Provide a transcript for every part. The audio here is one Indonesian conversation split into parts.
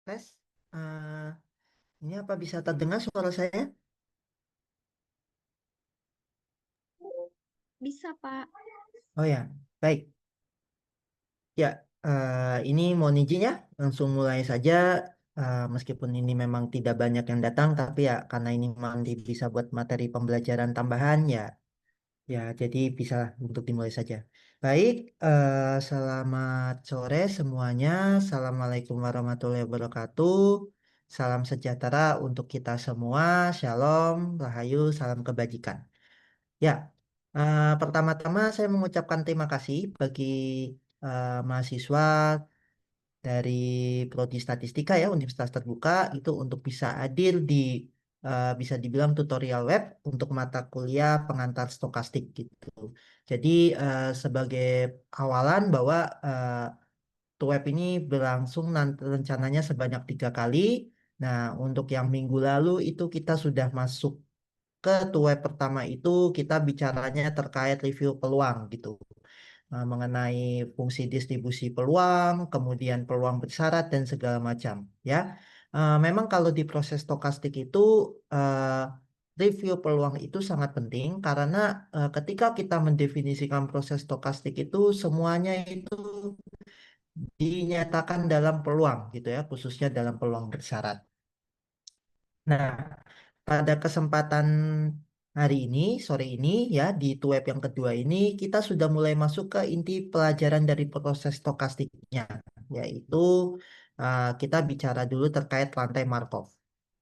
Tes, eh, ini apa bisa terdengar suara saya? Bisa, Pak. Oh ya, baik. Ya, ini mohon izin ya, langsung mulai saja. Meskipun ini memang tidak banyak yang datang, tapi ya karena ini nanti bisa buat materi pembelajaran tambahan, ya jadi bisa untuk dimulai saja. Baik, selamat sore semuanya. Assalamualaikum warahmatullahi wabarakatuh. Salam sejahtera untuk kita semua. Shalom, rahayu, salam kebajikan. Ya, pertama-tama saya mengucapkan terima kasih bagi mahasiswa dari Prodi Statistika ya Universitas Terbuka itu untuk bisa hadir di bisa dibilang tutorial web untuk mata kuliah pengantar stokastik gitu. Jadi sebagai awalan bahwa web ini berlangsung nanti rencananya sebanyak 3 kali. Nah, untuk yang minggu lalu itu kita sudah masuk ke web pertama itu kita bicaranya terkait review peluang gitu. Mengenai fungsi distribusi peluang, kemudian peluang bersyarat dan segala macam ya. Memang kalau di proses stokastik itu eh, review peluang itu sangat penting karena ketika kita mendefinisikan proses stokastik itu semuanya itu dinyatakan dalam peluang gitu ya, khususnya dalam peluang bersyarat. Nah, pada kesempatan hari ini, sore ini ya, di web yang kedua ini, kita sudah mulai masuk ke inti pelajaran dari proses stokastiknya, yaitu kita bicara dulu terkait rantai Markov.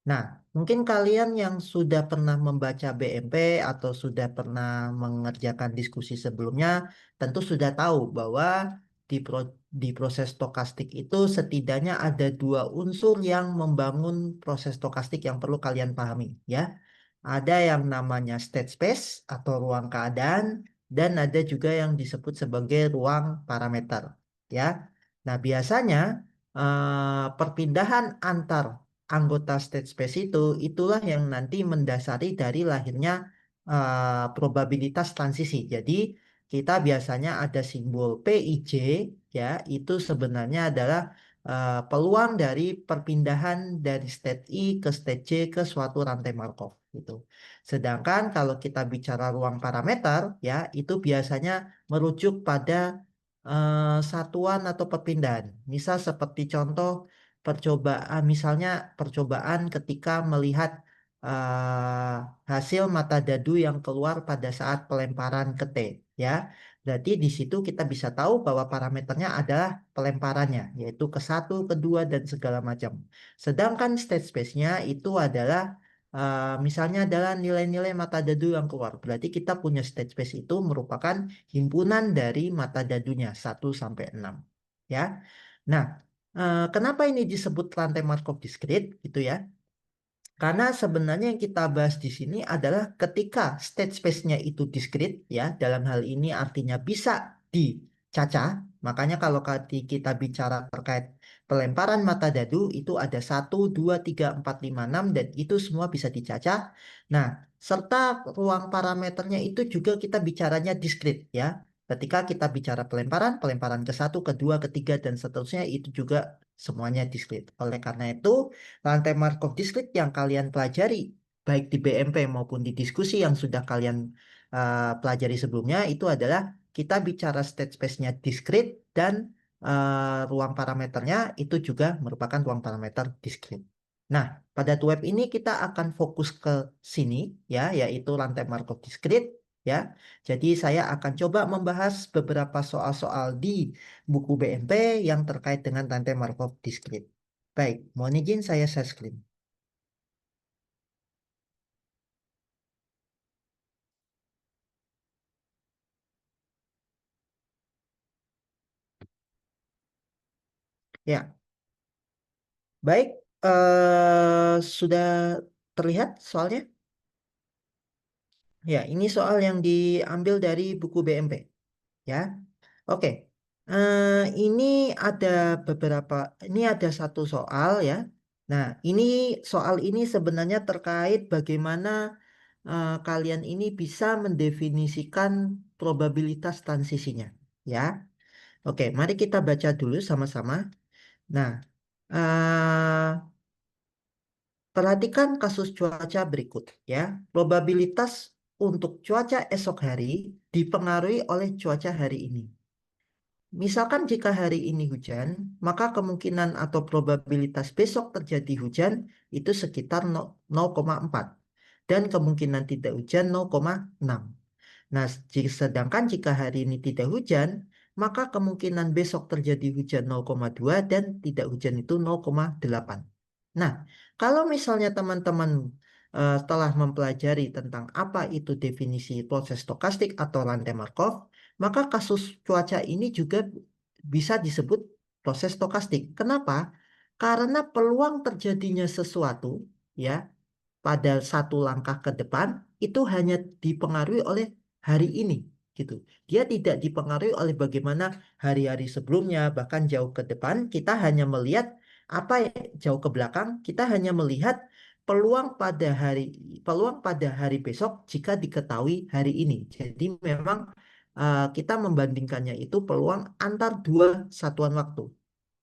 Nah, mungkin kalian yang sudah pernah membaca BMP atau sudah pernah mengerjakan diskusi sebelumnya, tentu sudah tahu bahwa di proses stokastik itu setidaknya ada dua unsur yang membangun proses stokastik yang perlu kalian pahami, ya. Ada yang namanya state space atau ruang keadaan, dan ada juga yang disebut sebagai ruang parameter, ya. Nah, biasanya perpindahan antar anggota state space itulah yang nanti mendasari dari lahirnya probabilitas transisi. Jadi kita biasanya ada simbol PIJ ya, itu sebenarnya adalah peluang dari perpindahan dari state I ke state J ke suatu rantai Markov gitu. Sedangkan kalau kita bicara ruang parameter ya, itu biasanya merujuk pada satuan atau perpindahan. Misal seperti contoh percobaan, misalnya percobaan ketika melihat hasil mata dadu yang keluar pada saat pelemparan ke T, ya. Berarti di situ kita bisa tahu bahwa parameternya adalah pelemparannya, yaitu ke satu, kedua, dan segala macam. Sedangkan state space-nya itu adalah misalnya adalah nilai-nilai mata dadu yang keluar. Berarti kita punya state space itu merupakan himpunan dari mata dadunya 1 sampai 6. Ya. Nah, kenapa ini disebut rantai Markov discrete gitu ya? Karena sebenarnya yang kita bahas di sini adalah ketika state space-nya itu discrete ya, dalam hal ini artinya bisa dicacah. Makanya kalau kita bicara terkait pelemparan mata dadu itu ada 1, 2, 3, 4, 5, 6 dan itu semua bisa dicacah. Nah, serta ruang parameternya itu juga kita bicaranya discrete ya. Ketika kita bicara pelemparan, pelemparan ke satu, kedua, ketiga, dan seterusnya itu juga semuanya discrete. Oleh karena itu, rantai Markov discrete yang kalian pelajari, baik di BMP maupun di diskusi yang sudah kalian pelajari sebelumnya, itu adalah kita bicara state space-nya discrete dan ruang parameternya itu juga merupakan ruang parameter discrete. Nah, pada web ini kita akan fokus ke sini, ya, yaitu rantai Markov discrete, ya. Jadi saya akan coba membahas beberapa soal-soal di buku BMP yang terkait dengan rantai Markov discrete. Baik, mohon izin saya share screen. Ya, baik. Sudah terlihat soalnya? Ya, ini soal yang diambil dari buku BMP. Ya, oke. Ini ada beberapa, ini ada satu soal ya. Nah, ini soal ini sebenarnya terkait bagaimana kalian ini bisa mendefinisikan probabilitas transisinya. Ya, oke. Mari kita baca dulu sama-sama. Nah. Eh, Perhatikan kasus cuaca berikut ya. Probabilitas untuk cuaca esok hari dipengaruhi oleh cuaca hari ini. Misalkan jika hari ini hujan, maka kemungkinan atau probabilitas besok terjadi hujan itu sekitar 0,4 dan kemungkinan tidak hujan 0,6. Nah, sedangkan jika hari ini tidak hujan, maka kemungkinan besok terjadi hujan 0,2 dan tidak hujan itu 0,8. Nah, kalau misalnya teman-teman telah mempelajari tentang apa itu definisi proses stokastik atau rantai Markov, maka kasus cuaca ini juga bisa disebut proses stokastik. Kenapa? Karena peluang terjadinya sesuatu ya pada satu langkah ke depan itu hanya dipengaruhi oleh hari ini gitu. Dia tidak dipengaruhi oleh bagaimana hari-hari sebelumnya, bahkan jauh ke depan kita hanya melihat apa jauh ke belakang, kita hanya melihat peluang pada hari peluang pada hari besok jika diketahui hari ini. Jadi memang kita membandingkannya itu peluang antar dua satuan waktu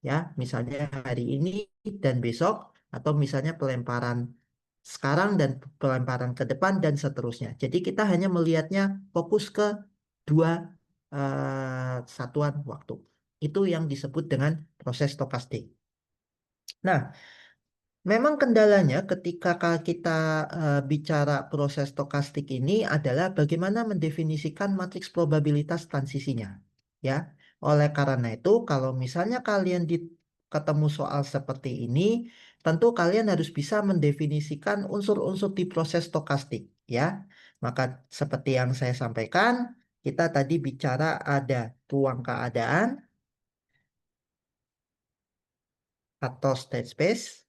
ya, misalnya hari ini dan besok atau misalnya pelemparan sekarang dan pelemparan ke depan dan seterusnya. Jadi kita hanya melihatnya fokus ke dua satuan waktu. Itu yang disebut dengan proses stokastik. Nah, memang kendalanya ketika kita bicara proses stokastik ini adalah bagaimana mendefinisikan matriks probabilitas transisinya. Ya, oleh karena itu, kalau misalnya kalian ketemu soal seperti ini, tentu kalian harus bisa mendefinisikan unsur-unsur di proses stokastik. Ya, maka seperti yang saya sampaikan, kita tadi bicara ada ruang keadaan atau state space,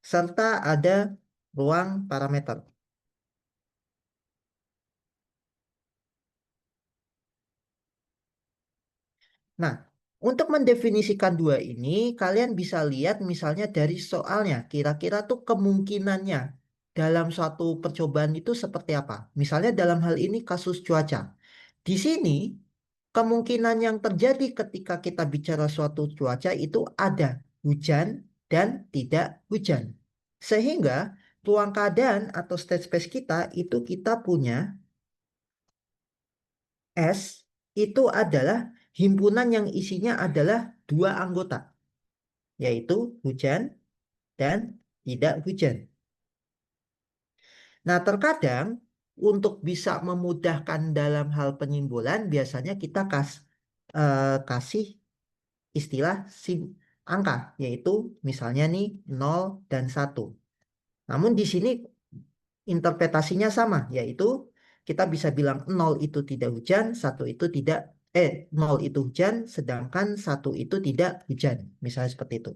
serta ada ruang parameter. Nah, untuk mendefinisikan dua ini, kalian bisa lihat misalnya dari soalnya, kira-kira tuh kemungkinannya dalam suatu percobaan itu seperti apa. Misalnya dalam hal ini kasus cuaca. Di sini, kemungkinan yang terjadi ketika kita bicara suatu cuaca itu ada hujan dan tidak hujan. Sehingga ruang keadaan atau state space kita itu kita punya S itu adalah himpunan yang isinya adalah dua anggota, yaitu hujan dan tidak hujan. Nah, terkadang untuk bisa memudahkan dalam hal penyimbolan, biasanya kita kasih istilah angka, yaitu misalnya nih 0 dan 1. Namun di sini interpretasinya sama, yaitu kita bisa bilang 0 itu tidak hujan, 1 itu tidak, 0 itu hujan, sedangkan 1 itu tidak hujan. Misalnya seperti itu.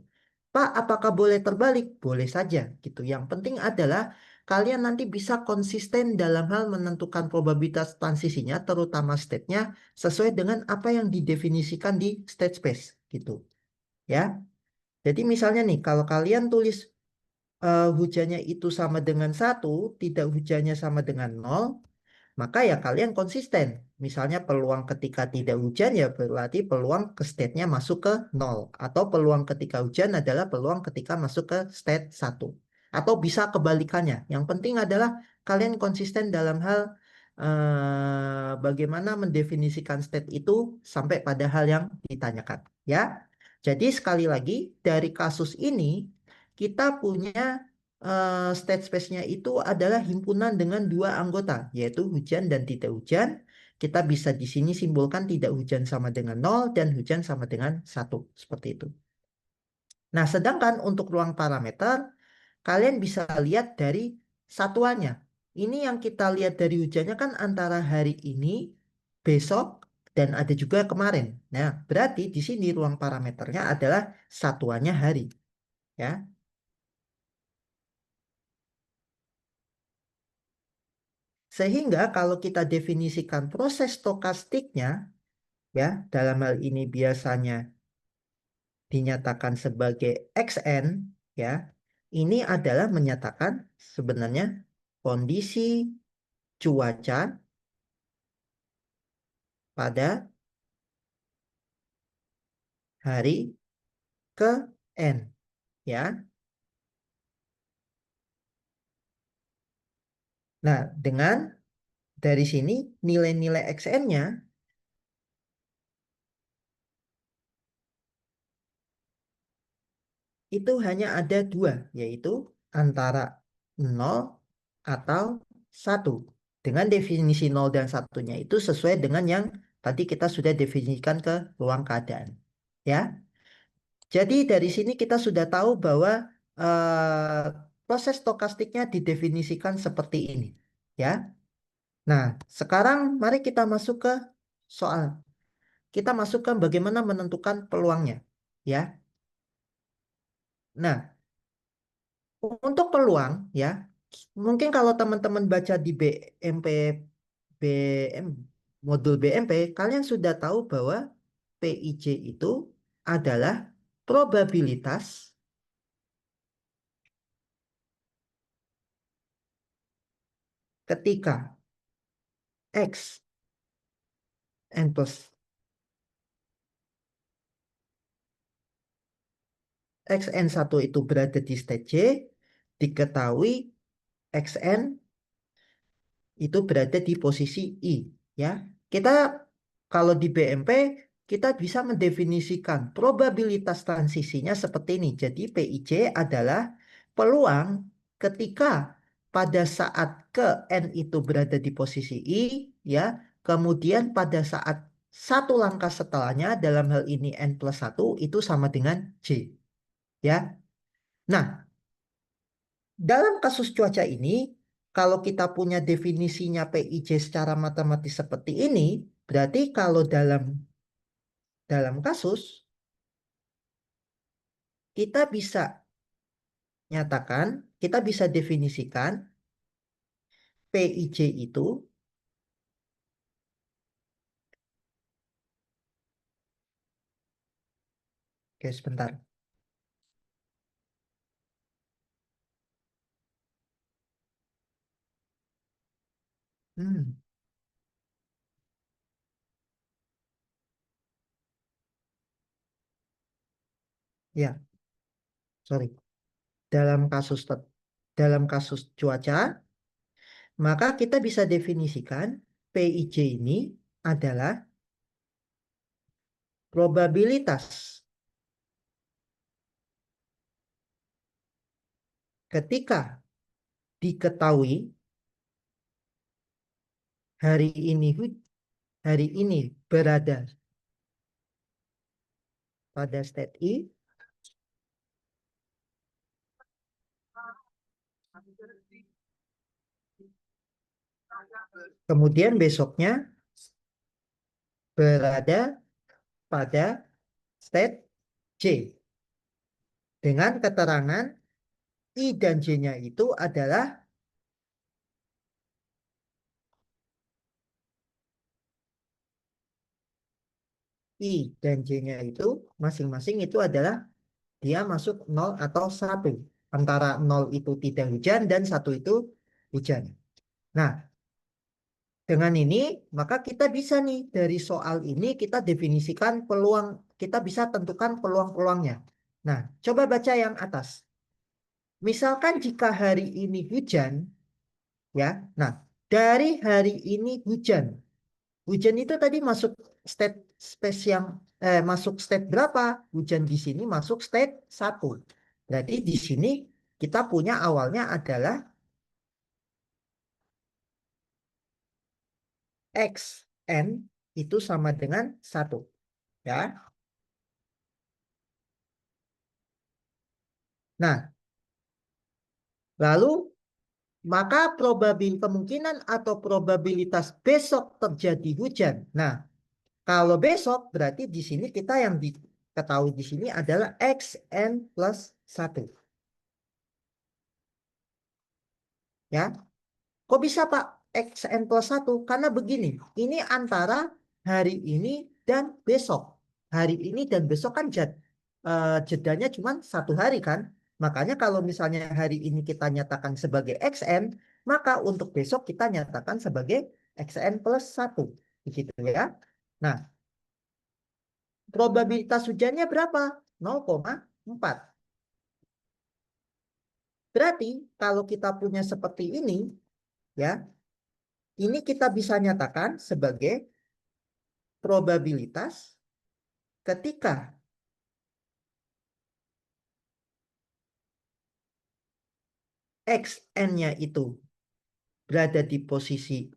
Pak, apakah boleh terbalik? Boleh saja, gitu. Yang penting adalah kalian nanti bisa konsisten dalam hal menentukan probabilitas transisinya, terutama state-nya, sesuai dengan apa yang didefinisikan di state space, gitu. Ya. Jadi misalnya nih, kalau kalian tulis hujannya itu sama dengan satu, tidak hujannya sama dengan nol, maka ya kalian konsisten. Misalnya peluang ketika tidak hujan ya berarti peluang ke state-nya masuk ke nol. Atau peluang ketika hujan adalah peluang ketika masuk ke state satu. Atau bisa kebalikannya. Yang penting adalah kalian konsisten dalam hal bagaimana mendefinisikan state itu sampai pada hal yang ditanyakan. Ya. Jadi sekali lagi dari kasus ini kita punya state space-nya itu adalah himpunan dengan dua anggota, yaitu hujan dan tidak hujan. Kita bisa di sini simpulkan tidak hujan sama dengan nol dan hujan sama dengan satu. Seperti itu. Nah, sedangkan untuk ruang parameter, kalian bisa lihat dari satuannya. Ini yang kita lihat dari hujannya kan antara hari ini, besok, dan ada juga kemarin. Nah, berarti di sini ruang parameternya adalah satuannya hari. Ya. Sehingga kalau kita definisikan proses stokastiknya, ya, dalam hal ini biasanya dinyatakan sebagai XN, ya, ini adalah menyatakan sebenarnya kondisi cuaca pada hari ke N. Ya. Nah, dengan dari sini nilai-nilai Xn-nya itu hanya ada dua, yaitu antara 0 atau 1. Dengan definisi 0 dan satunya itu sesuai dengan yang tadi kita sudah definisikan ke ruang keadaan. Ya, jadi dari sini kita sudah tahu bahwa eh, proses stokastiknya didefinisikan seperti ini. Ya, nah sekarang mari kita masuk ke soal. Kita masukkan bagaimana menentukan peluangnya. Ya, nah untuk peluang ya, mungkin kalau teman-teman baca di BMP BM modul BMP, kalian sudah tahu bahwa PIJ itu adalah probabilitas ketika X n plus Xn1 itu berada di state J, diketahui Xn itu berada di posisi I, ya. Kita kalau di BMP kita bisa mendefinisikan probabilitas transisinya seperti ini. Jadi PIJ adalah peluang ketika pada saat ke N itu berada di posisi I, ya. Kemudian pada saat satu langkah setelahnya dalam hal ini N plus 1 itu sama dengan J, ya. Nah, dalam kasus cuaca ini, kalau kita punya definisinya PIJ secara matematis seperti ini, berarti kalau dalam kasus kita bisa nyatakan, kita bisa definisikan PIJ itu, oke sebentar. Hmm, ya, sorry. Dalam kasus dalam kasus cuaca, maka kita bisa definisikan PIJ ini adalah probabilitas ketika diketahui hari ini hari ini berada pada state I, kemudian besoknya berada pada state J. Dengan keterangan I dan J-nya itu adalah I dan J-nya itu masing-masing itu adalah dia masuk 0 atau 1. Antara 0 itu tidak hujan dan 1 itu hujan. Nah, dengan ini maka kita bisa nih dari soal ini kita definisikan peluang, kita bisa tentukan peluang-peluangnya. Nah, coba baca yang atas. Misalkan jika hari ini hujan, ya. Nah, dari hari ini hujan. Hujan itu tadi masuk state space yang masuk state berapa? Hujan di sini masuk state 1. Berarti di sini kita punya awalnya adalah Xn itu sama dengan 1, ya. Nah, lalu maka kemungkinan atau probabilitas besok terjadi hujan. Nah, kalau besok berarti di sini kita yang diketahui di sini adalah Xn plus 1. Ya. Kok bisa Pak Xn plus 1? Karena begini, ini antara hari ini dan besok. Hari ini dan besok kan jedanya cuma 1 hari kan. Makanya kalau misalnya hari ini kita nyatakan sebagai Xn, maka untuk besok kita nyatakan sebagai Xn plus 1. Begitu ya. Nah, Probabilitas hujannya berapa? 0,4. Berarti kalau kita punya seperti ini, ya, ini kita bisa nyatakan sebagai probabilitas ketika xn-nya itu berada di posisi,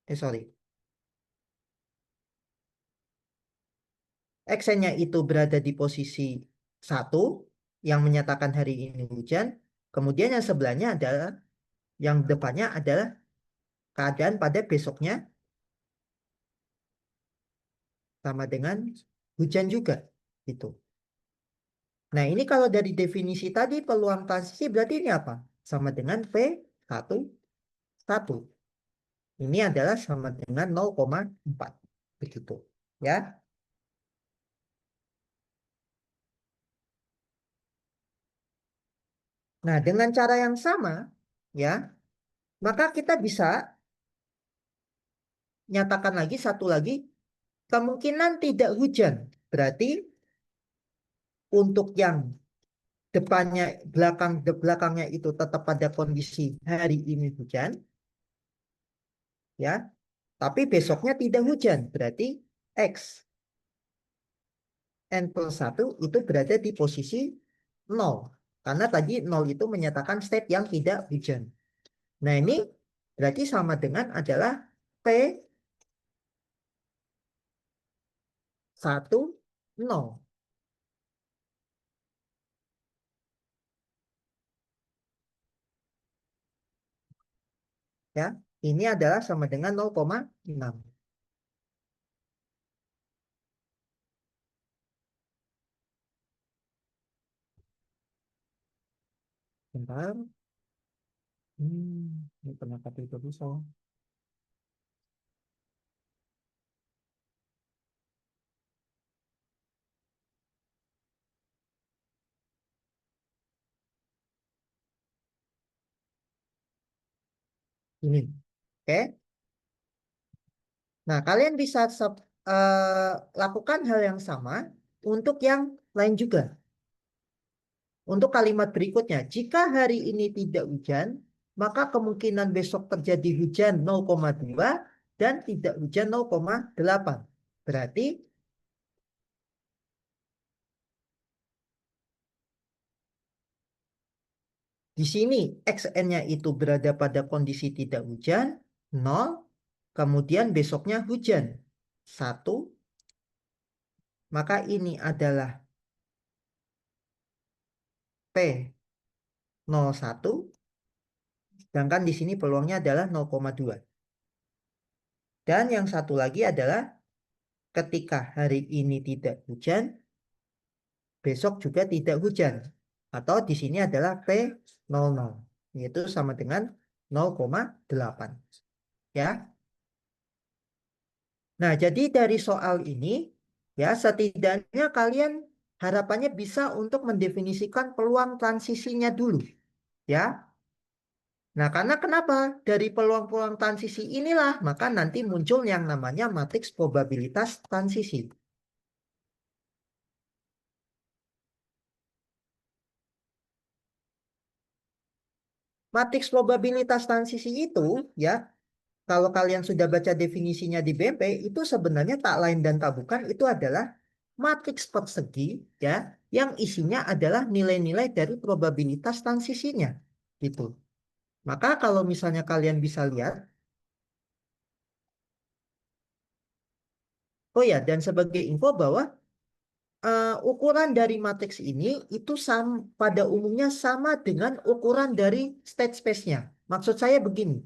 sorry, xn-nya itu berada di posisi 1, yang menyatakan hari ini hujan, kemudian yang sebelahnya adalah, yang depannya adalah keadaan pada besoknya sama dengan hujan juga, gitu. Nah, ini kalau dari definisi tadi peluang transisi berarti ini apa? Sama dengan P11. Ini adalah sama dengan 0,4. Begitu. Ya. Nah, dengan cara yang sama, ya, maka kita bisa nyatakan lagi satu lagi, kemungkinan tidak hujan. Berarti untuk yang depannya, belakangnya itu tetap pada kondisi hari ini hujan, ya. Tapi besoknya tidak hujan. Berarti X n+1 itu berada di posisi 0. Karena tadi 0 itu menyatakan state yang tidak hujan. Nah, ini berarti sama dengan adalah P10. Ya, ini adalah sama dengan 0,6. Bentar. Ini kenapa itu bisa? Ini. Oke. Nah, kalian bisa lakukan hal yang sama untuk yang lain juga. Untuk kalimat berikutnya, jika hari ini tidak hujan, maka kemungkinan besok terjadi hujan 0,2 dan tidak hujan 0,8. Berarti di sini xn-nya itu berada pada kondisi tidak hujan 0, kemudian besoknya hujan 1, maka ini adalah P01, sedangkan di sini peluangnya adalah 0,2. Dan yang satu lagi adalah ketika hari ini tidak hujan, besok juga tidak hujan. Atau di sini adalah P00, yaitu sama dengan 0,8. Ya. Nah, jadi dari soal ini, ya, setidaknya kalian harapannya bisa untuk mendefinisikan peluang transisinya dulu. Ya. Nah, karena kenapa? Dari peluang-peluang transisi inilah, maka nanti muncul yang namanya matriks probabilitas transisi. Matriks probabilitas transisi itu, ya, kalau kalian sudah baca definisinya di BMP, itu sebenarnya tak lain dan tak bukan, itu adalah matriks persegi, ya, yang isinya adalah nilai-nilai dari probabilitas transisinya, gitu. Maka kalau misalnya kalian bisa lihat, oh ya, dan sebagai info bahwa ukuran dari matriks ini itu pada umumnya sama dengan ukuran dari state space-nya. Maksud saya begini,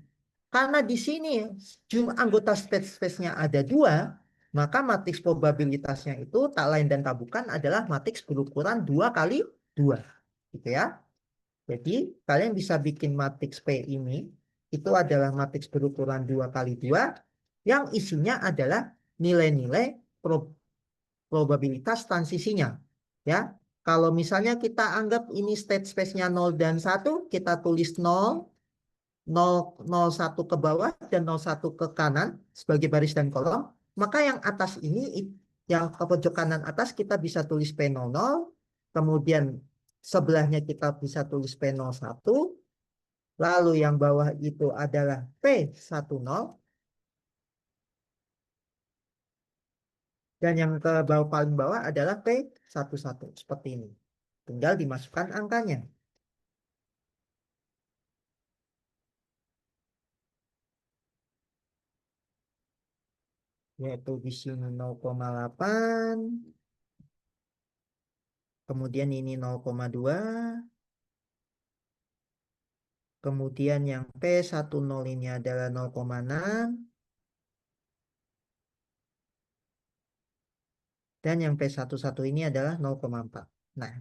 karena di sini jumlah anggota state space-nya ada 2, maka matriks probabilitasnya itu tak lain dan tak bukan adalah matriks berukuran 2 kali 2. Gitu ya. Jadi kalian bisa bikin matriks P ini, itu adalah matriks berukuran 2 kali 2, yang isinya adalah nilai-nilai probabilitas transisinya. Ya, kalau misalnya kita anggap ini state space-nya 0 dan 1, kita tulis 0, 0, 0, 1 ke bawah dan 0, 1 ke kanan sebagai baris dan kolom. Maka yang atas ini, yang ke pojok kanan atas kita bisa tulis P00, kemudian sebelahnya kita bisa tulis P01, lalu yang bawah itu adalah P10, dan yang ke bawah paling bawah adalah P11, seperti ini. Tinggal dimasukkan angkanya. Yaitu di sini 0,8, kemudian ini 0,2, kemudian yang P10 ini adalah 0,6, dan yang P11 ini adalah 0,4. Nah,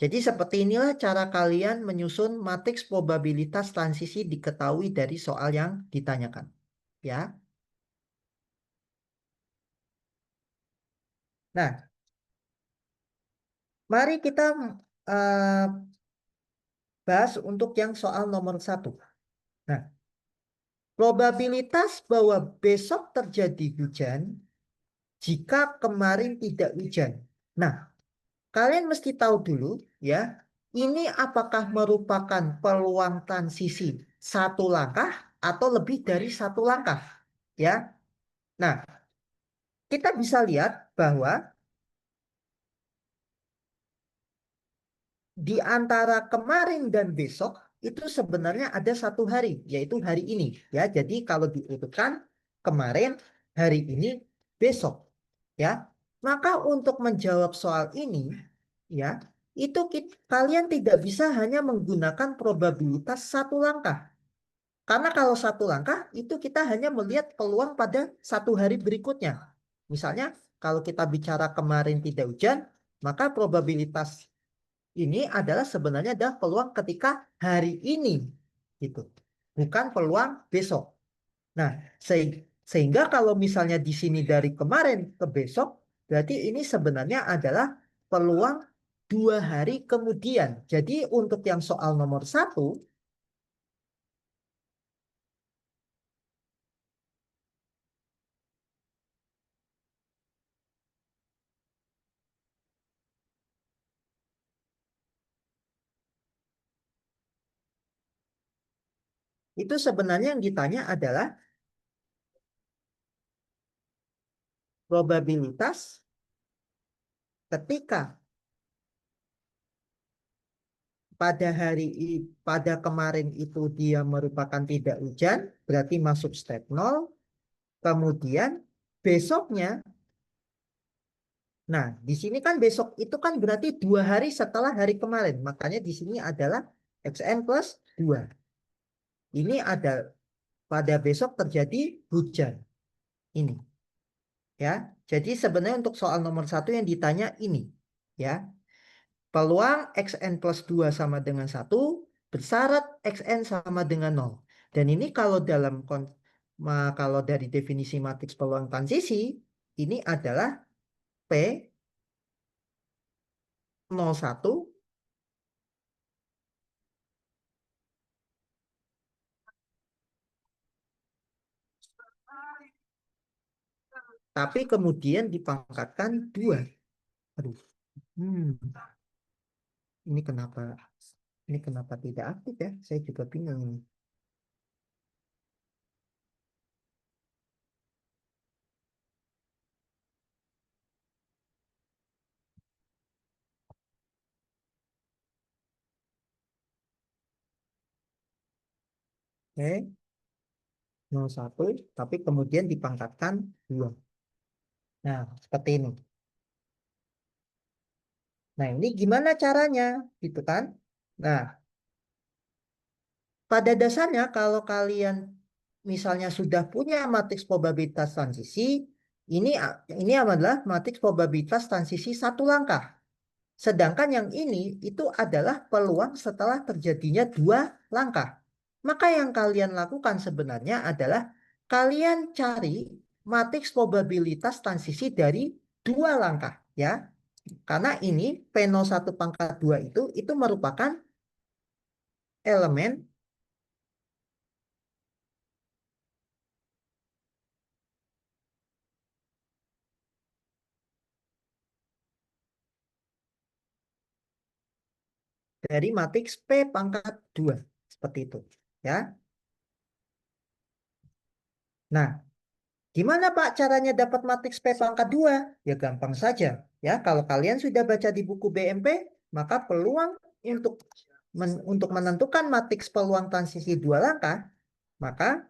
jadi seperti inilah cara kalian menyusun matriks probabilitas transisi diketahui dari soal yang ditanyakan. Ya. Nah, mari kita eh, bahas untuk yang soal nomor 1. Nah, probabilitas bahwa besok terjadi hujan jika kemarin tidak hujan. Nah, kalian mesti tahu dulu ya, ini apakah merupakan peluang transisi satu langkah atau lebih dari satu langkah, ya. Nah, kita bisa lihat bahwa di antara kemarin dan besok itu sebenarnya ada satu hari, yaitu hari ini, ya. Jadi kalau diurutkan kemarin, hari ini, besok, ya. Maka untuk menjawab soal ini, ya, itu kalian tidak bisa hanya menggunakan probabilitas satu langkah. Karena kalau satu langkah itu kita hanya melihat peluang pada satu hari berikutnya. Misalnya kalau kita bicara kemarin tidak hujan, maka probabilitas ini adalah sebenarnya adalah peluang ketika hari ini, gitu. Bukan peluang besok. Nah, sehingga kalau misalnya di sini dari kemarin ke besok, berarti ini sebenarnya adalah peluang 2 hari kemudian. Jadi untuk yang soal nomor 1, itu sebenarnya yang ditanya adalah probabilitas ketika pada pada kemarin itu dia merupakan tidak hujan, berarti masuk step 0. Kemudian besoknya, nah di sini kan besok itu kan berarti 2 hari setelah hari kemarin. Makanya di sini adalah xn plus 2. Ini ada pada besok terjadi hujan. Ini, ya. Jadi sebenarnya untuk soal nomor 1 yang ditanya ini, ya. Peluang xn plus 2 sama dengan 1 bersyarat xn sama dengan 0. Dan ini kalau kalau dari definisi matriks peluang transisi, ini adalah P01, tapi kemudian dipangkatkan 2. Aduh, hmm, ini kenapa tidak aktif ya? Saya juga bingung ini. Oke, 01, tapi kemudian dipangkatkan 2. Nah, seperti ini. Nah, ini gimana caranya? Gitu kan? Nah, pada dasarnya kalau kalian misalnya sudah punya matriks probabilitas transisi, ini ini adalah matriks probabilitas transisi satu langkah. Sedangkan yang ini itu adalah peluang setelah terjadinya 2 langkah. Maka yang kalian lakukan sebenarnya adalah kalian cari matriks probabilitas transisi dari 2 langkah, ya. Karena ini P01 pangkat 2 itu merupakan elemen dari matriks P pangkat 2. Seperti itu. Ya. Nah, gimana Pak caranya dapat matriks P pangkat 2? Ya gampang saja. Ya, kalau kalian sudah baca di buku BMP, maka peluang untuk untuk menentukan matriks peluang transisi dua langkah, maka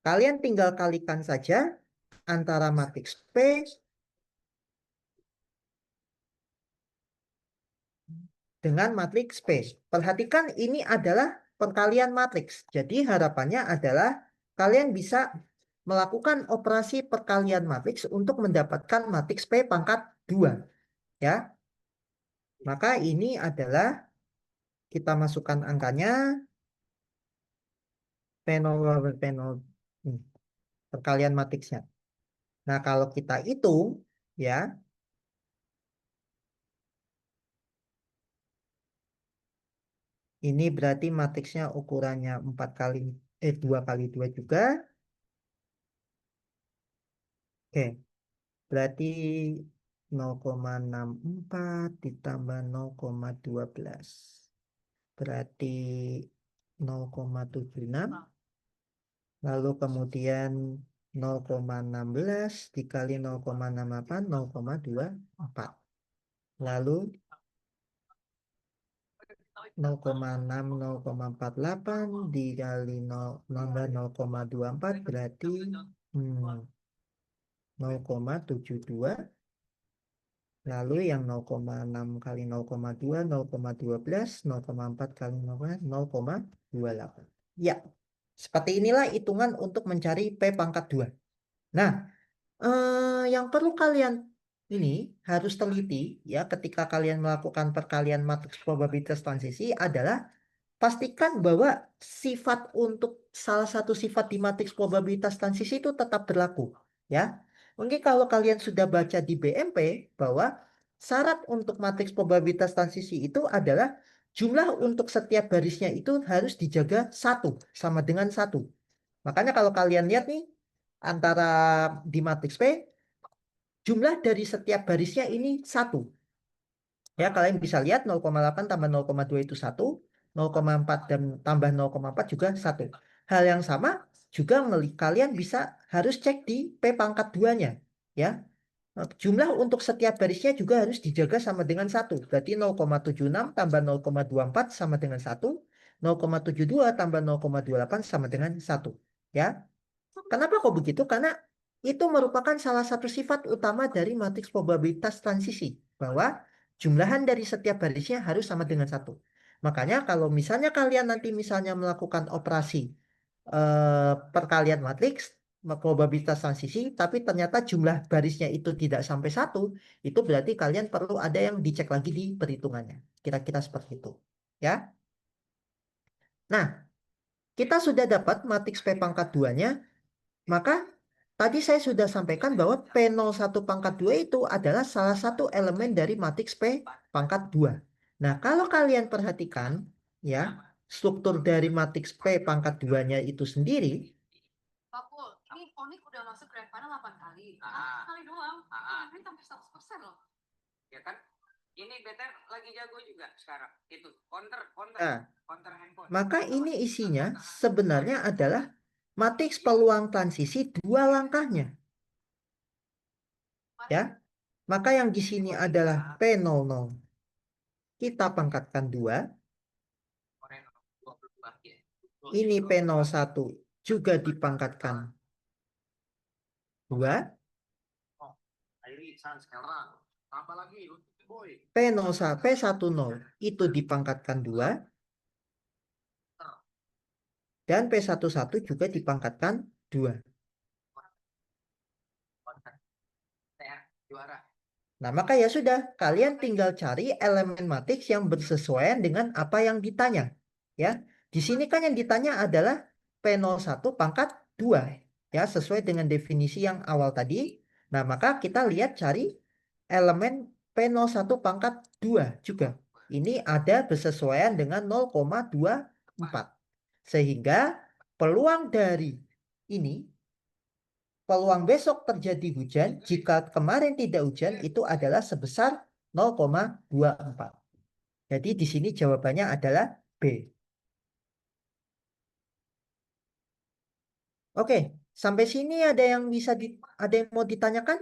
kalian tinggal kalikan saja antara matriks P dengan matriks P. Perhatikan ini adalah perkalian matriks. Jadi harapannya adalah kalian bisa melakukan operasi perkalian matriks untuk mendapatkan matriks P pangkat 2. Ya. Maka ini adalah kita masukkan angkanya P0 perkalian matriksnya. Nah, kalau kita hitung ya, ini berarti matriksnya ukurannya 2 kali 2 juga. Oke, berarti 0,64 ditambah 0,12. Berarti 0,76. Lalu kemudian 0,16 dikali 0,68, 0,24. Lalu 0,6, 0,48 dikali 0, nambah 0,24 berarti 0,72. Lalu yang 0,6 kali 0,2, 0,12, 0,4 kali 0,28. Ya, seperti inilah hitungan untuk mencari P pangkat 2. Nah, yang perlu kalian ini harus teliti ya ketika kalian melakukan perkalian matriks probabilitas transisi adalah pastikan bahwa sifat untuk salah satu sifat di matriks probabilitas transisi itu tetap berlaku ya. Mungkin kalau kalian sudah baca di BMP bahwa syarat untuk matriks probabilitas transisi itu adalah jumlah untuk setiap barisnya itu harus dijaga 1 sama dengan 1. Makanya kalau kalian lihat nih antara di matriks P jumlah dari setiap barisnya ini 1. Ya, kalian bisa lihat 0,8 tambah 0,2 itu 1, 0,4 dan tambah 0,4 juga 1. Hal yang sama juga kalian bisa harus cek di P pangkat 2-nya. Ya, jumlah untuk setiap barisnya juga harus dijaga sama dengan 1. Berarti 0,76 tambah 0,24 sama dengan 1, 0,72 tambah 0,28 sama dengan 1. Ya, kenapa kok begitu? Karena itu merupakan salah satu sifat utama dari matriks probabilitas transisi. Bahwa jumlahan dari setiap barisnya harus sama dengan 1. Makanya kalau misalnya kalian nanti misalnya melakukan operasi perkalian matriks, probabilitas transisi, tapi ternyata jumlah barisnya itu tidak sampai 1, itu berarti kalian perlu ada yang dicek lagi di perhitungannya. Kira-kira seperti itu. Ya. Nah, kita sudah dapat matriks P pangkat 2-nya. Maka tadi saya sudah sampaikan bahwa P01 pangkat 2 itu adalah salah satu elemen dari matriks P pangkat 2. Nah, kalau kalian perhatikan ya, struktur dari matriks P pangkat 2-nya itu sendiri. Pak Pul, ini Onik udah masuk grand final 8 kali. Kali doang. Ini sampai 100% loh. Ya kan? Ini Better lagi jago juga sekarang. Itu counter handphone. Maka ini isinya sebenarnya adalah matriks peluang transisi 2 langkahnya. Ya. Maka yang di sini adalah P00. Kita pangkatkan 2. Ini P01 juga dipangkatkan 2. P10 itu dipangkatkan 2. Dan P11 juga dipangkatkan 2. Nah, maka ya sudah, kalian tinggal cari elemen matriks yang bersesuaian dengan apa yang ditanya. Ya, di sini kan yang ditanya adalah P01 pangkat 2. Ya, sesuai dengan definisi yang awal tadi. Nah, maka kita lihat cari elemen P01 pangkat 2 juga. Ini ada bersesuaian dengan 0,24. Sehingga peluang dari ini peluang besok terjadi hujan jika kemarin tidak hujan itu adalah sebesar 0,24. Jadi di sini jawabannya adalah B. Oke, sampai sini ada yang mau ditanyakan?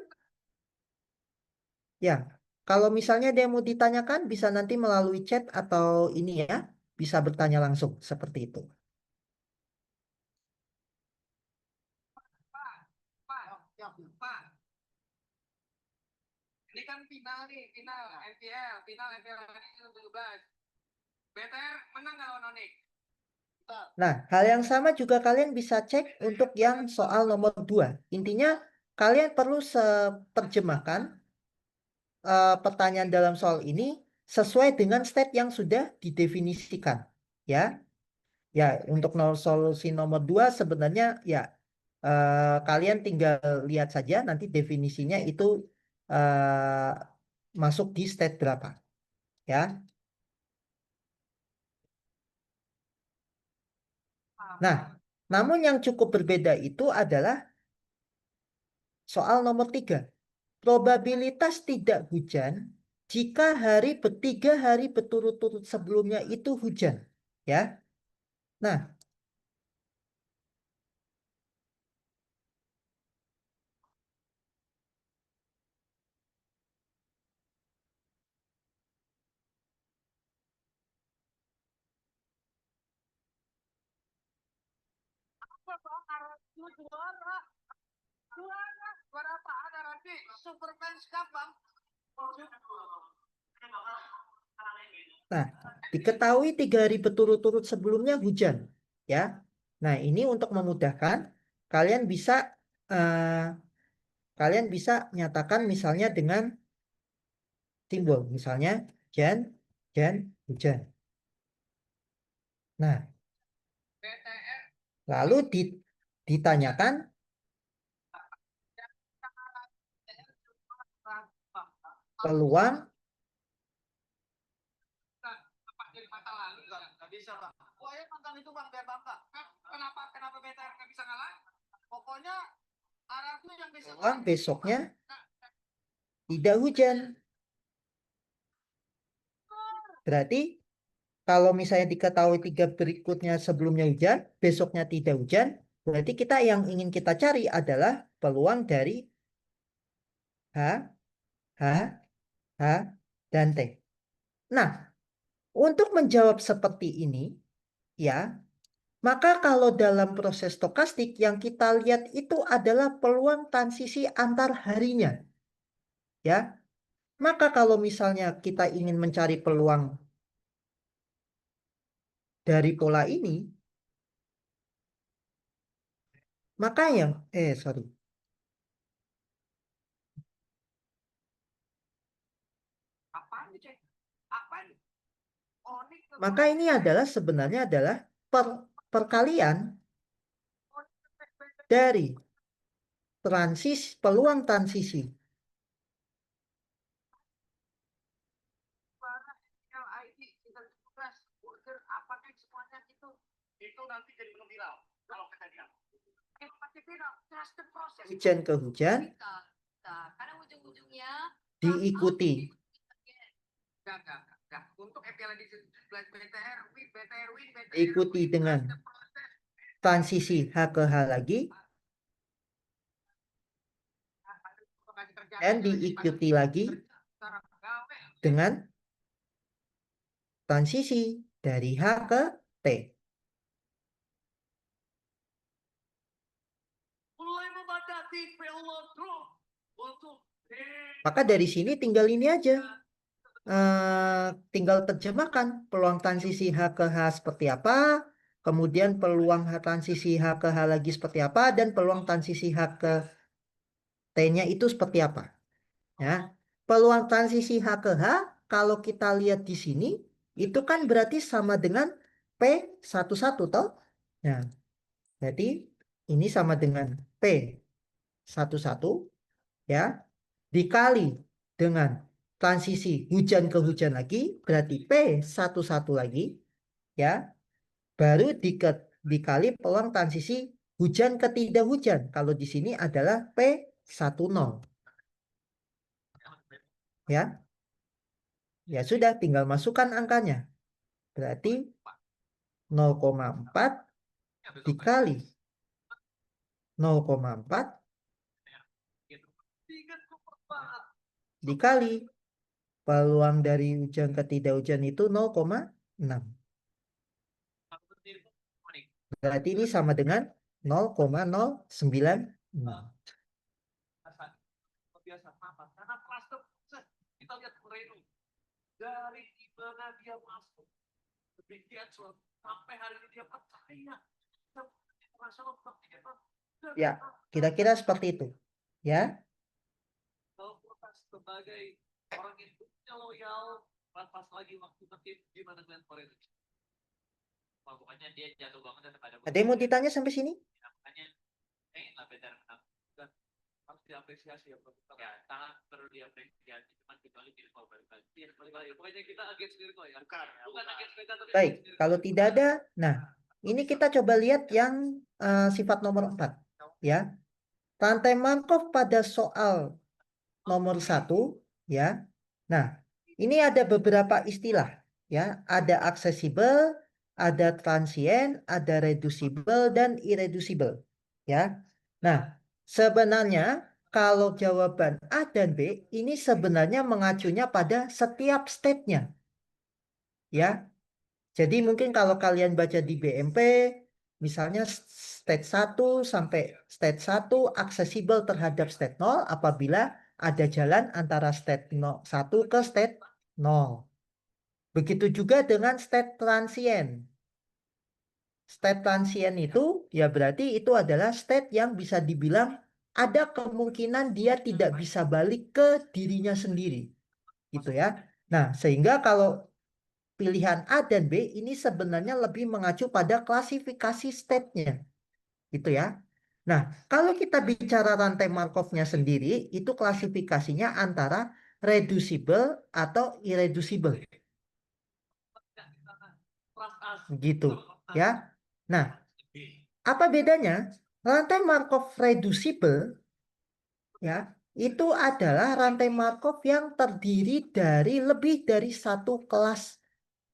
Ya, kalau misalnya ada yang mau ditanyakan bisa nanti melalui chat atau ini ya, bisa bertanya langsung seperti itu. Pak. Ini kan final nih, final MPL 2017. BTR menang nggak lawan Onyx? Nah, hal yang sama juga kalian bisa cek untuk yang soal nomor 2. Intinya kalian perlu terjemahkan pertanyaan dalam soal ini sesuai dengan state yang sudah didefinisikan. Ya, ya untuk solusi nomor 2 sebenarnya ya kalian tinggal lihat saja nanti definisinya itu masuk di state berapa. Ya, nah, namun yang cukup berbeda itu adalah soal nomor 3. Probabilitas tidak hujan jika tiga hari berturut-turut sebelumnya itu hujan. Ya. Nah, Juara apa? Ada nanti Superfans Cup, Bang. nah, diketahui 3 hari berturut-turut sebelumnya hujan. Ya. Nah, ini untuk memudahkan kalian bisa eh, kalian bisa nyatakan misalnya dengan simbol, misalnya hujan, hujan, hujan. Nah, BTR lalu ditanyakan peluang apa jadi mata lalu nggak bisa, Bang. Wah, ya nonton itu, Bang, biar bangga. Kenapa BTR nggak bisa ngalah? Pokoknya arahku yang bisa peluang besoknya tidak hujan. Berarti kalau misalnya diketahui 3 berikutnya sebelumnya hujan, besoknya tidak hujan, berarti yang ingin kita cari adalah peluang dari H, H, H, dan T. Nah, untuk menjawab seperti ini, ya, maka kalau dalam proses stokastik yang kita lihat itu adalah peluang transisi antar harinya. Ya, maka kalau misalnya kita ingin mencari peluang dari pola ini, maka sorry. apa nih, Cek? Apa nih? Onyx Maka ini adalah sebenarnya adalah perkalian dari peluang transisi LID tinggal 17 burger apa kan semuanya itu nanti jadi menu viral kalau kejadian pasti viral trust the process hujan ke hujan karena ujung-ujungnya diikuti enggak untuk FPL di BTR win ikuti dengan transisi H ke H lagi dan diikuti lagi dengan transisi dari H ke T. Maka dari sini tinggal ini aja. Tinggal terjemahkan peluang transisi H ke H seperti apa, kemudian peluang transisi H ke H lagi seperti apa, dan peluang transisi H ke T-nya itu seperti apa. Ya, peluang transisi H ke H, kalau kita lihat di sini, itu kan berarti sama dengan P11, toh? Nah, berarti ini sama dengan P11, ya, dikali dengan transisi hujan ke hujan lagi, berarti P11 lagi, ya, baru dikali peluang transisi hujan ke tidak hujan. Kalau di sini adalah P10. Ya. Ya sudah, tinggal masukkan angkanya. Berarti 0,4 dikali 0,4 dikali peluang dari hujan ke tidak hujan itu 0,6. Berarti ini sama dengan 0,096. Karena cluster kita lihat Moreno dari mana dia masuk demikian sampai hari ini dia percaya Ya, kira-kira seperti itu. Ya. Sebagai orang Indonesia loyal, pas lagi waktu tertib gimana dengan Moreno? Pokoknya dia jatuh banget pada. Ada yang mau ditanya sampai sini? Makanya lah benar harus diapresiasi ya, sangat perlu diapresiasi, cuman kecuali di mau balik lagi. Pokoknya kita against Virgo ya. Bukan against mereka tapi. Baik, kalau tidak ada, nah ini kita coba lihat yang sifat nomor 4 ya. Rantai Markov pada soal nomor 1 ya. Nah, ini ada beberapa istilah ya, ada aksesibel, ada transient, ada reducible dan irreducible ya. Nah, sebenarnya kalau jawaban A dan B ini sebenarnya mengacunya pada setiap state-nya ya. Jadi mungkin kalau kalian baca di BMP misalnya state 1 sampai state 1 aksesibel terhadap state 0 apabila ada jalan antara state 1 ke state 0. Begitu juga dengan state transient. State transient itu ya berarti itu adalah state yang bisa dibilang ada kemungkinan dia tidak bisa balik ke dirinya sendiri. Gitu ya. Nah, sehingga kalau pilihan A dan B ini sebenarnya lebih mengacu pada klasifikasi state-nya. Gitu ya. Nah, kalau kita bicara rantai Markov-nya sendiri, itu klasifikasinya antara reducible atau irreducible. Gitu ya. Nah, apa bedanya? Rantai Markov reducible ya, itu adalah rantai Markov yang terdiri dari lebih dari satu kelas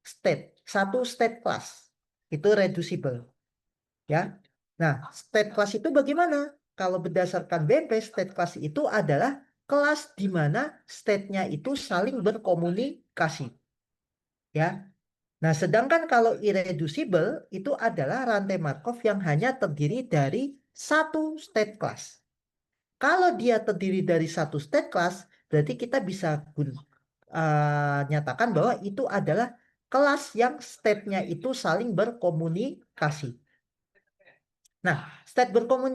state, satu state class. Itu reducible. Ya. Nah, state class itu bagaimana? Kalau berdasarkan BMP, state class itu adalah kelas di mana state-nya itu saling berkomunikasi. Ya. Nah, sedangkan kalau irreducible itu adalah rantai Markov yang hanya terdiri dari satu state class. Kalau dia terdiri dari satu state class, berarti kita bisa nyatakan bahwa itu adalah kelas yang state-nya itu saling berkomunikasi. Nah,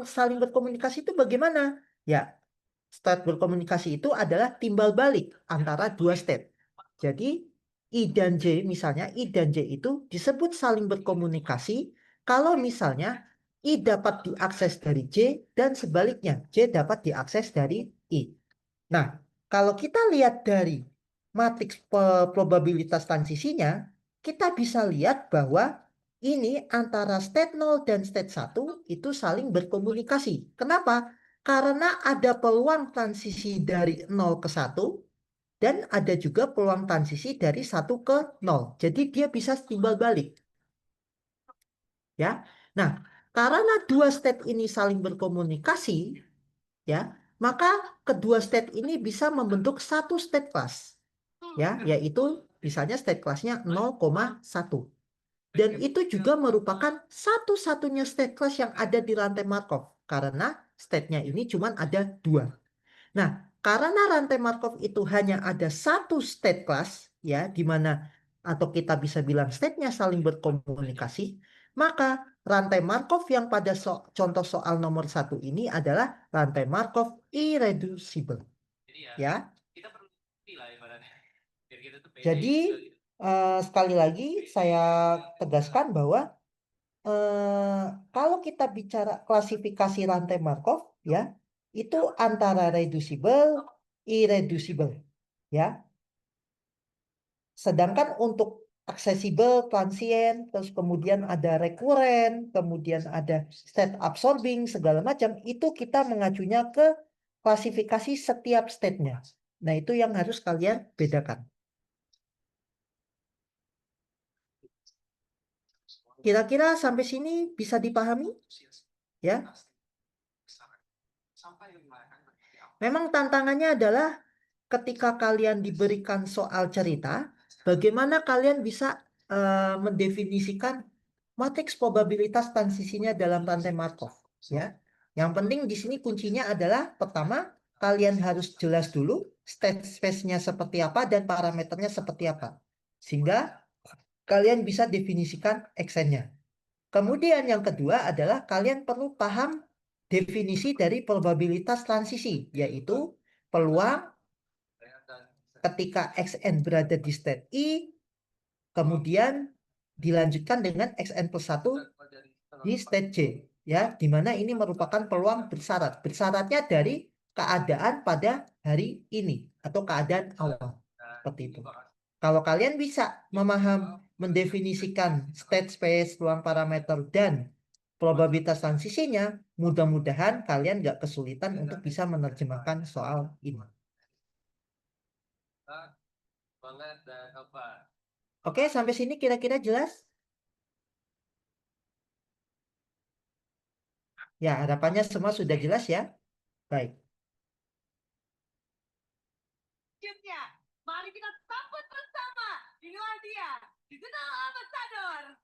saling berkomunikasi itu bagaimana? Ya, state berkomunikasi itu adalah timbal balik antara dua state. Jadi, I dan J misalnya, I dan J itu disebut saling berkomunikasi kalau misalnya I dapat diakses dari J dan sebaliknya, J dapat diakses dari I. Nah, kalau kita lihat dari matriks probabilitas transisinya, kita bisa lihat bahwa ini antara state 0 dan state 1 itu saling berkomunikasi. Kenapa? Karena ada peluang transisi dari 0 ke 1 dan ada juga peluang transisi dari 1 ke 0. Jadi dia bisa timbal balik. Ya. Nah, karena dua state ini saling berkomunikasi, ya, maka kedua state ini bisa membentuk satu state class. Ya, yaitu misalnya state class-nya 0,1. Dan itu juga merupakan satu-satunya state class yang ada di rantai Markov. Karena state-nya ini cuma ada dua. Nah, karena rantai Markov itu hanya ada satu state class, ya, di mana atau kita bisa bilang state-nya saling berkomunikasi, maka rantai Markov yang pada contoh soal nomor 1 ini adalah rantai Markov irreducible. Ya. Jadi sekali lagi saya tegaskan bahwa kalau kita bicara klasifikasi rantai Markov ya itu antara reducible, irreducible ya. Sedangkan untuk accessible, transient, terus kemudian ada recurrent, kemudian ada state absorbing, segala macam, itu kita mengacunya ke klasifikasi setiap state-nya. Nah, itu yang harus kalian bedakan. Kira-kira sampai sini bisa dipahami? Ya. Memang tantangannya adalah ketika kalian diberikan soal cerita, bagaimana kalian bisa mendefinisikan matriks probabilitas transisinya dalam rantai Markov, ya. Yang penting di sini kuncinya adalah pertama, kalian harus jelas dulu state space-nya seperti apa dan parameternya seperti apa. Sehingga kalian bisa definisikan extend-nya. Kemudian yang kedua adalah kalian perlu paham definisi dari probabilitas transisi, yaitu peluang ketika xn berada di state I, kemudian dilanjutkan dengan xn plus 1 di state J, ya, di mana ini merupakan peluang bersyarat. Bersyaratnya dari keadaan pada hari ini atau keadaan awal, seperti itu. Kalau kalian bisa mendefinisikan state space, ruang parameter, dan probabilitas transisinya, mudah-mudahan kalian nggak kesulitan untuk bisa menerjemahkan soal ini. Oke, sampai sini kira-kira jelas? Ya, harapannya semua sudah jelas ya. Baik. Selanjutnya, mari kita sambut bersama. Inilah dia, Digital Ambassador,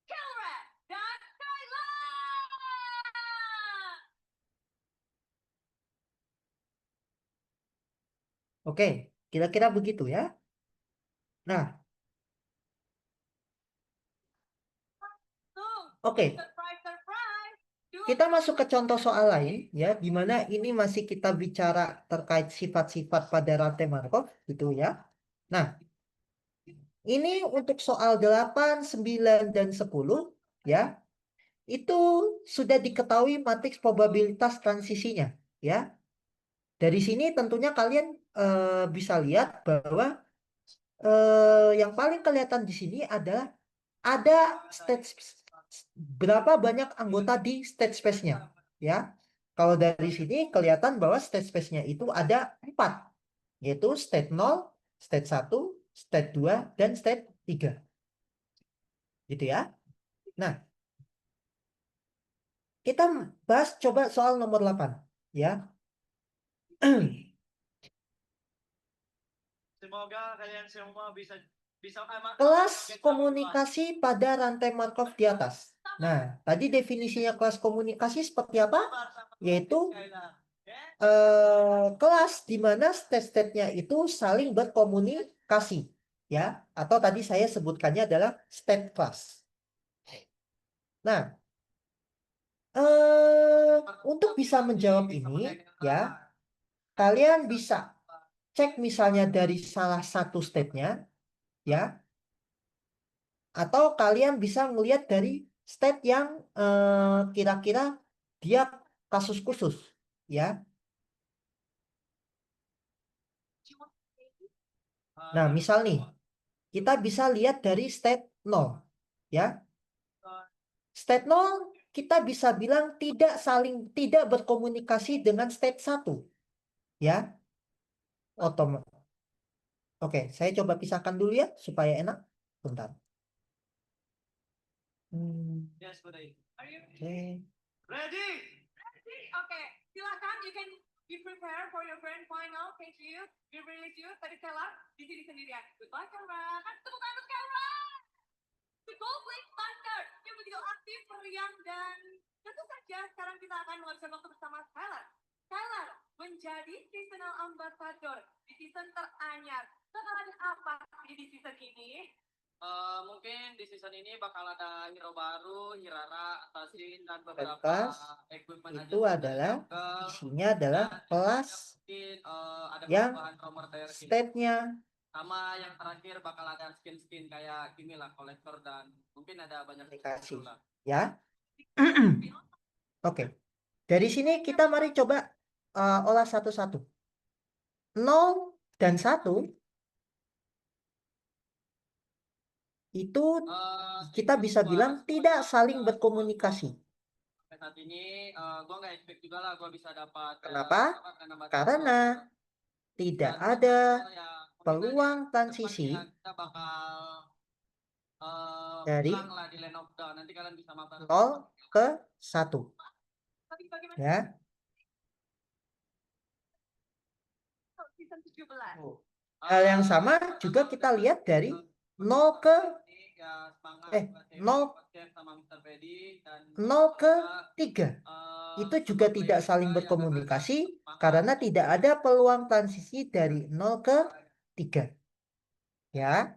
Kelra dan Kayla. Oke, kira-kira begitu ya. Nah, oke. Kita masuk ke contoh soal lain ya, di mana ini masih kita bicara terkait sifat-sifat pada rantai Markov gitu ya. Nah, ini untuk soal 8, 9, dan 10 ya. Itu sudah diketahui matriks probabilitas transisinya ya. Dari sini tentunya kalian bisa lihat bahwa yang paling kelihatan di sini adalah ada berapa banyak anggota di state space-nya ya. Kalau dari sini kelihatan bahwa state space-nya itu ada 4, yaitu state 0, state 1, state 2, dan state 3. Gitu ya. Nah, kita bahas coba soal nomor 8 ya. Semoga kalian semua bisa Kelas komunikasi pada rantai Markov di atas. Nah, tadi definisinya kelas komunikasi seperti apa? Yaitu kelas di mana state-state-nya itu saling berkomunikasi, ya. Atau tadi saya sebutkannya adalah state class. Nah, untuk bisa menjawab ini, ya, kalian bisa cek misalnya dari salah satu state-nya, ya. Atau kalian bisa melihat dari state yang kira-kira dia kasus khusus, ya. Nah, misal nih, kita bisa lihat dari state 0, ya. State 0 kita bisa bilang tidak berkomunikasi dengan state 1, ya. Otomatis. Oke, saya coba pisahkan dulu ya supaya enak. Bentar. Yes, buddy. Are you Oke. ready? Oke, silakan. You can be prepared for your grand final. Thank you. We release you. Tadi Kelra di sini sendirian. Goodbye, Kelra. Kan tepuk tangan untuk Kelra. The Goldblink Master yang begitu aktif, periang, dan tentu saja sekarang kita akan menghabiskan waktu bersama Skylar. Skylar menjadi seasonal ambassador di season teranyar. Bakalan apa di season ini? Mungkin di season ini bakal ada hero baru, Hirara, Assassin, dan beberapa Kelas equipment itu adalah isinya adalah kelas ada yang perubahan nomor state-nya. sama yang terakhir bakal ada skin-skin kayak gini lah, kolektor, dan mungkin ada banyak Aplikasi, lah. ya. Oke. Dari sini kita mari coba olah satu-satu. 0 dan 1 itu kita Yang bisa kedua, bilang tidak semuanya saling udah berkomunikasi. sampai saat ini gue nggak expect juga lah gue bisa dapat Kenapa? karena batas Karena tidak ada peluang transisi kita bakal dari perang lah di Land of Dawn. Nanti kalian bisa mabar 0 ke 1. Tapi bagaimana Ya. season 17? Hal yang sama juga kita lihat dari 0 ke 0 ke 3. Itu juga tidak saling berkomunikasi karena tidak ada peluang transisi dari 0 ke 3. Ya.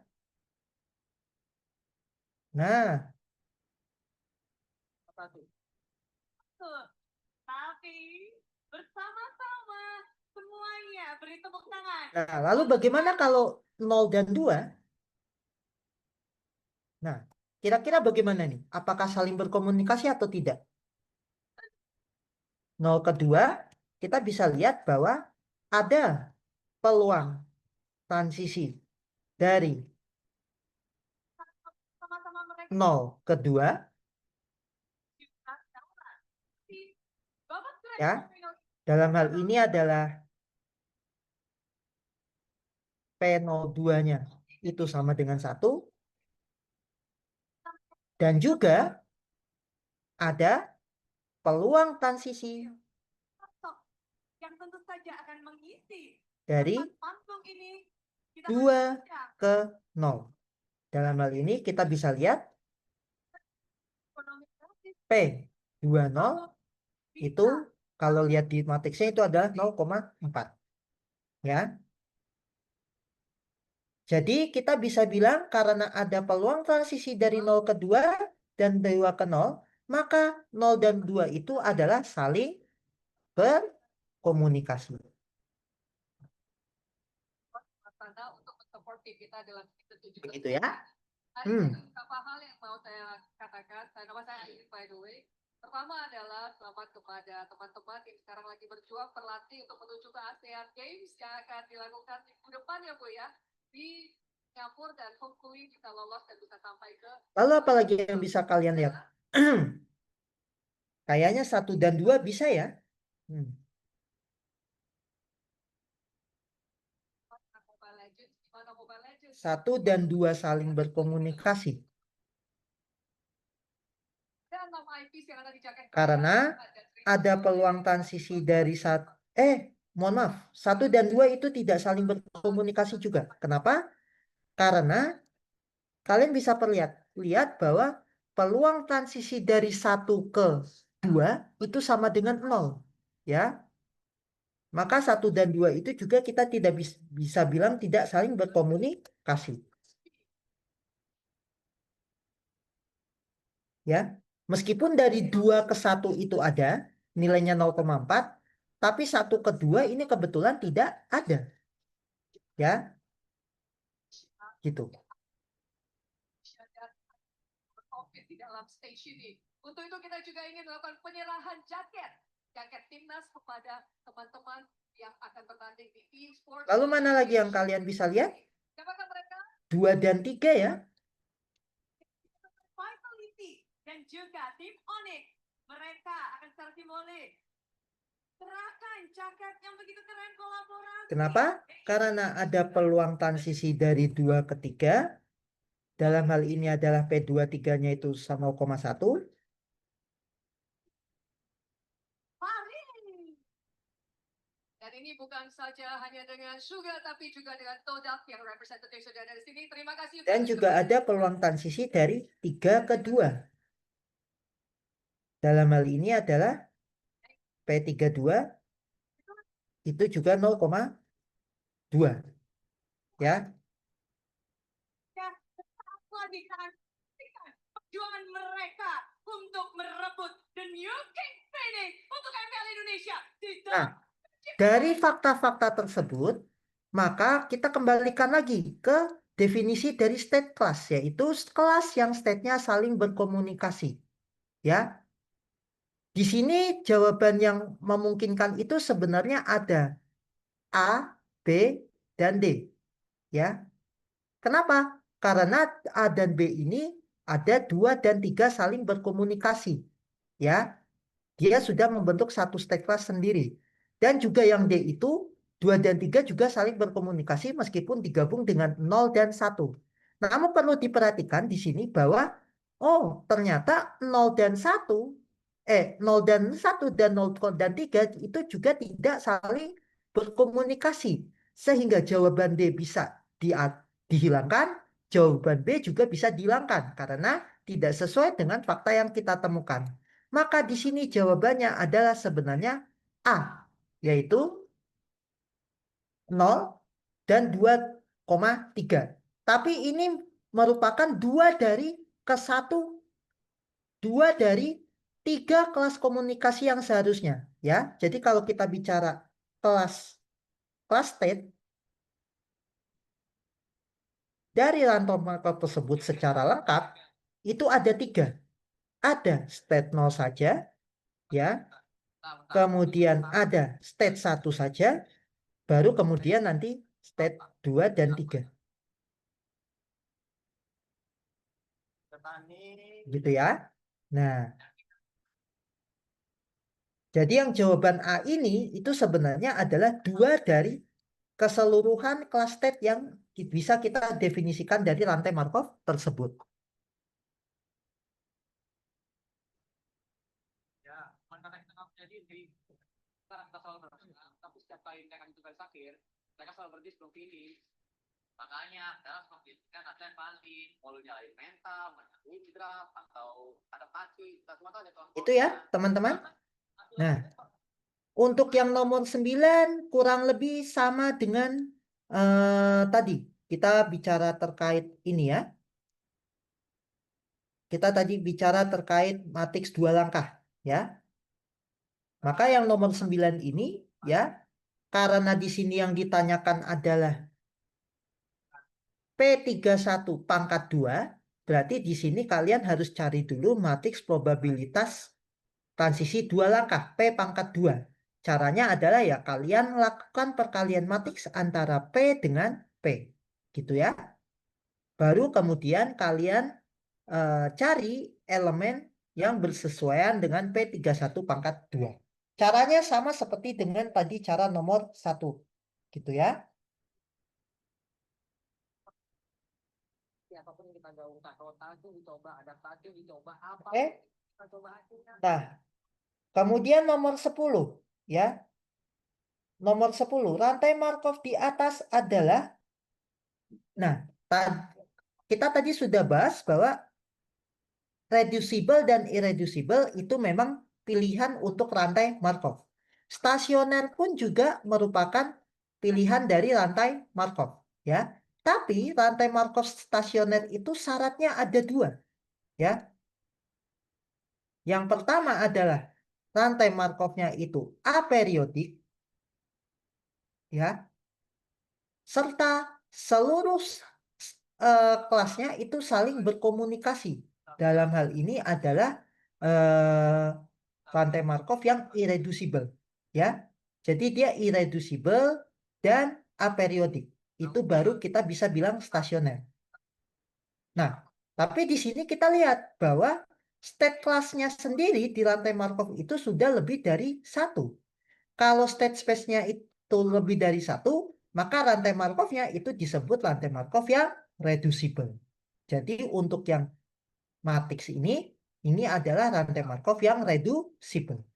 Nah, Tuh. Tapi bersama-sama semuanya beri tepuk tangan. nah, lalu bagaimana kalau 0 dan 2? Nah, kira-kira bagaimana nih? Apakah saling berkomunikasi atau tidak? 0 ke 2, kita bisa lihat bahwa ada peluang transisi dari Sama-sama mereka 0 ke 2, juga daulat. Di babak grand ya. final Dalam hal ini adalah P02-nya itu sama dengan 1. Dan juga ada peluang transisi sosok yang tentu saja akan mengisi dari tempat panggung ini. Kita 2 akan baca ke 0. Dalam hal ini kita bisa lihat ekonomi kreatif P20 itu kalau lihat di matriksnya itu adalah 0,4. Ya. Jadi kita bisa bilang karena ada peluang transisi dari 0 ke 2 dan 2 ke 0, maka 0 dan 2 itu adalah saling berkomunikasi. Anda untuk mensupport tim kita dalam season 17. Begitu ya. Ada beberapa hal yang mau saya katakan. Nama saya Ayu, by the way. Pertama adalah selamat kepada teman-teman yang sekarang lagi berjuang berlatih untuk menuju ke ASEAN Games yang akan dilakukan minggu depan ya Bu ya di Singapura, dan hopefully bisa lolos dan bisa sampai ke. Lalu apa lagi yang bisa kalian lihat? Kayaknya 1 dan 2 bisa ya. 1 dan 2 saling berkomunikasi. Karena ada peluang transisi dari mohon maaf, 1 dan 2 itu tidak saling berkomunikasi juga. Kenapa? Karena kalian bisa lihat bahwa peluang transisi dari 1 ke 2 itu sama dengan 0. Ya. Maka 1 dan 2 itu juga kita tidak bisa bilang tidak saling berkomunikasi. Ya. Meskipun dari 2 ke 1 itu ada, nilainya 0,4, tapi 1 ke 2 ini kebetulan tidak ada. Ya. Gitu. Di dalam stage ini. Untuk itu kita juga ingin melakukan penyerahan jaket timnas kepada teman-teman yang akan bertanding di eSports. Lalu mana lagi yang kalian bisa lihat? Siapakah mereka? 2 dan 3 ya. Vitality dan juga tim Onyx. Mereka akan secara simbolik serahkan jaket yang begitu keren kolaborasi. Kenapa? Karena ada peluang transisi dari 2 ke 3. Dalam hal ini adalah P23-nya itu sama 0,1. Dan ini bukan saja hanya dengan Suga, tapi juga dengan Todak yang representatif sudah dari sini. Terima kasih. Dan juga ada peluang transisi dari 3 ke 2. Dalam hal ini adalah P32 itu juga 0,2. Ya. Lagi perjuangan mereka untuk merebut the new King Phoenix untuk MPL Indonesia. Nah, dari fakta-fakta tersebut, maka kita kembalikan lagi ke definisi dari state class, yaitu kelas yang state-nya saling berkomunikasi. Ya. Di sini jawaban yang memungkinkan itu sebenarnya ada A, B, dan D. Ya. Kenapa? karena A dan B ini ada 2 dan 3 saling berkomunikasi. Ya, dia sudah membentuk satu state class sendiri. Dan juga yang D itu 2 dan 3 juga saling berkomunikasi meskipun digabung dengan 0 dan 1. Namun perlu diperhatikan di sini bahwa oh, ternyata 0 dan 1 0 dan 1 dan 0 dan 3 itu juga tidak saling berkomunikasi. Sehingga jawaban D bisa dihilangkan, jawaban B juga bisa dihilangkan karena tidak sesuai dengan fakta yang kita temukan. Maka di sini jawabannya adalah sebenarnya A, yaitu 0 dan 2,3. Tapi ini merupakan dua dari 3 kelas komunikasi yang seharusnya. Ya, jadi kalau kita bicara kelas kelas state dari rantau markov tersebut secara lengkap itu ada 3. Ada state 0 saja, ya. Kemudian ada state 1 saja, baru kemudian nanti state 2 dan 3. Gitu ya. Nah, jadi yang jawaban A ini itu sebenarnya adalah 2 dari keseluruhan kelas state yang bisa kita definisikan dari rantai Markov tersebut. Ya, mana itu jadi sekarang kita selalu tapi setiap kali mereka itu garis akhir, mereka selalu berdiri seperti ini. Makanya dalam seperti ini kan ada yang valid, mau lu nyalain mental, hidra, atau adaptasi, kita semua tahu ada Itu ya, teman-teman. Nah, untuk yang nomor 9 kurang lebih sama dengan tadi. Kita bicara terkait ini ya. Kita tadi bicara terkait matriks 2 langkah ya. Maka yang nomor 9 ini ya, karena di sini yang ditanyakan adalah P31 pangkat 2, berarti di sini kalian harus cari dulu matriks probabilitas transisi 2 langkah, P pangkat 2. Caranya adalah ya kalian lakukan perkalian matriks antara P dengan P. Gitu ya. Baru kemudian kalian cari elemen yang bersesuaian dengan P31 pangkat 2. Caranya sama seperti dengan tadi cara nomor 1. Gitu ya. apapun yang kita gaungkan, rotasi dicoba, adaptasi dicoba, apa Oke. kita coba hasilnya. Nah, kemudian nomor 10 ya. Nomor 10, rantai Markov di atas adalah nah, kita tadi sudah bahas bahwa reducible dan irreducible itu memang pilihan untuk rantai Markov. Stasioner pun juga merupakan pilihan dari rantai Markov, ya. Tapi rantai Markov stasioner itu syaratnya ada 2, ya. Yang pertama adalah rantai Markovnya itu aperiodik, ya, serta seluruh kelasnya itu saling berkomunikasi. Dalam hal ini adalah rantai Markov yang irreducible, ya. Jadi dia irreducible dan aperiodik. Itu baru kita bisa bilang stasioner. Nah, tapi di sini kita lihat bahwa state class-nya sendiri di rantai Markov itu sudah lebih dari 1. Kalau state space-nya itu lebih dari 1, maka rantai Markov-nya itu disebut rantai Markov yang reducible. Jadi untuk yang matriks ini adalah rantai Markov yang reducible.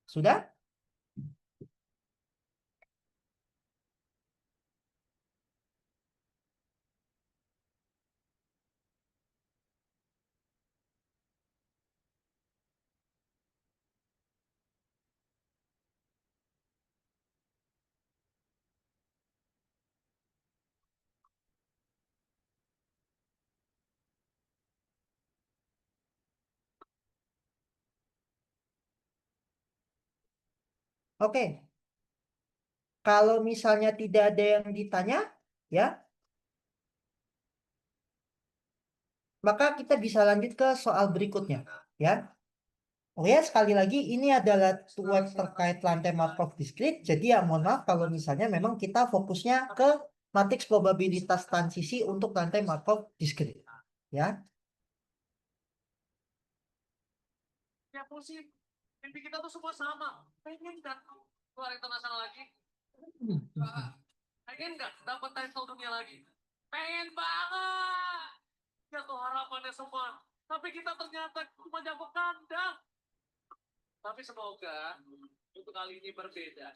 Sudah? Oke. Kalau misalnya tidak ada yang ditanya, ya, maka kita bisa lanjut ke soal berikutnya, ya. Oke, sekali lagi ini adalah web terkait lantai Markov diskrit. Jadi ya mohon maaf kalau misalnya memang kita fokusnya ke matriks probabilitas transisi untuk lantai Markov diskrit. Ya. Ya musim, mimpi kita tuh semua sama. Pengen nggak keluar internasional lagi? Pengen nggak dapat title dunia lagi? Pengen banget. Ya tuh harapannya semua. Tapi kita ternyata cuma jago kandang. Tapi semoga untuk kali ini berbeda.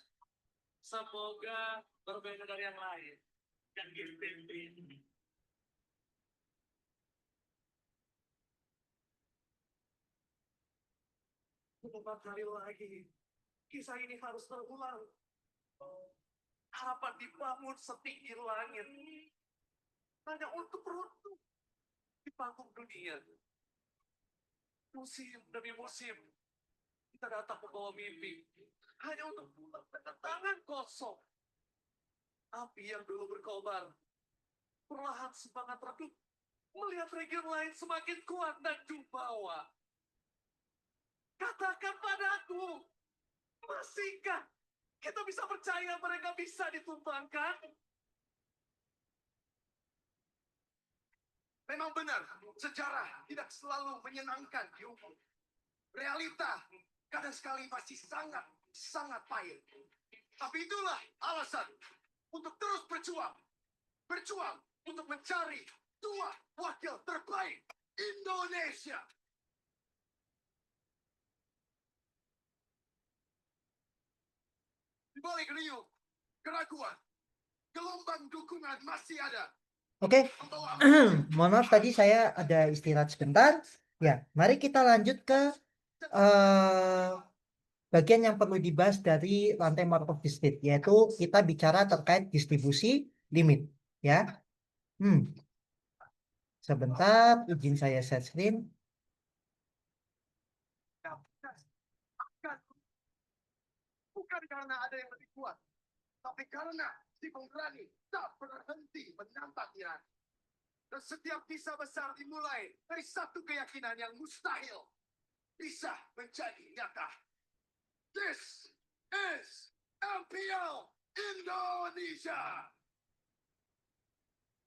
Semoga berbeda dari yang lain. Yang gitu. Beberapa kali lagi, kisah ini harus terulang. Harapan dibangun setinggi langit. Hanya untuk beruntung di panggung dunia. Musim demi musim, kita datang membawa mimpi. Hanya untuk pulang dengan tangan kosong. Api yang dulu berkobar, perlahan semangat redup. Melihat region lain semakin kuat dan jumawa. Katakan padaku, masihkah kita bisa percaya mereka bisa ditumbangkan? Memang benar, sejarah tidak selalu menyenangkan diukur. Realita kadang sekali masih sangat pahit. Tapi itulah alasan untuk terus berjuang. Berjuang untuk mencari dua wakil terbaik Indonesia. Di balik riuh, keraguan, gelombang dukungan masih ada. Oke, mohon maaf tadi saya ada istirahat sebentar. Ya, mari kita lanjut ke bagian yang perlu dibahas dari lantai Markov diskrit, yaitu kita bicara terkait distribusi limit. Ya, sebentar, izin saya share screen. Bukan karena ada yang lebih kuat, tapi karena si pemberani tak berhenti menantang tirani. Dan setiap kisah besar dimulai dari satu keyakinan yang mustahil bisa menjadi nyata. This is MPL Indonesia.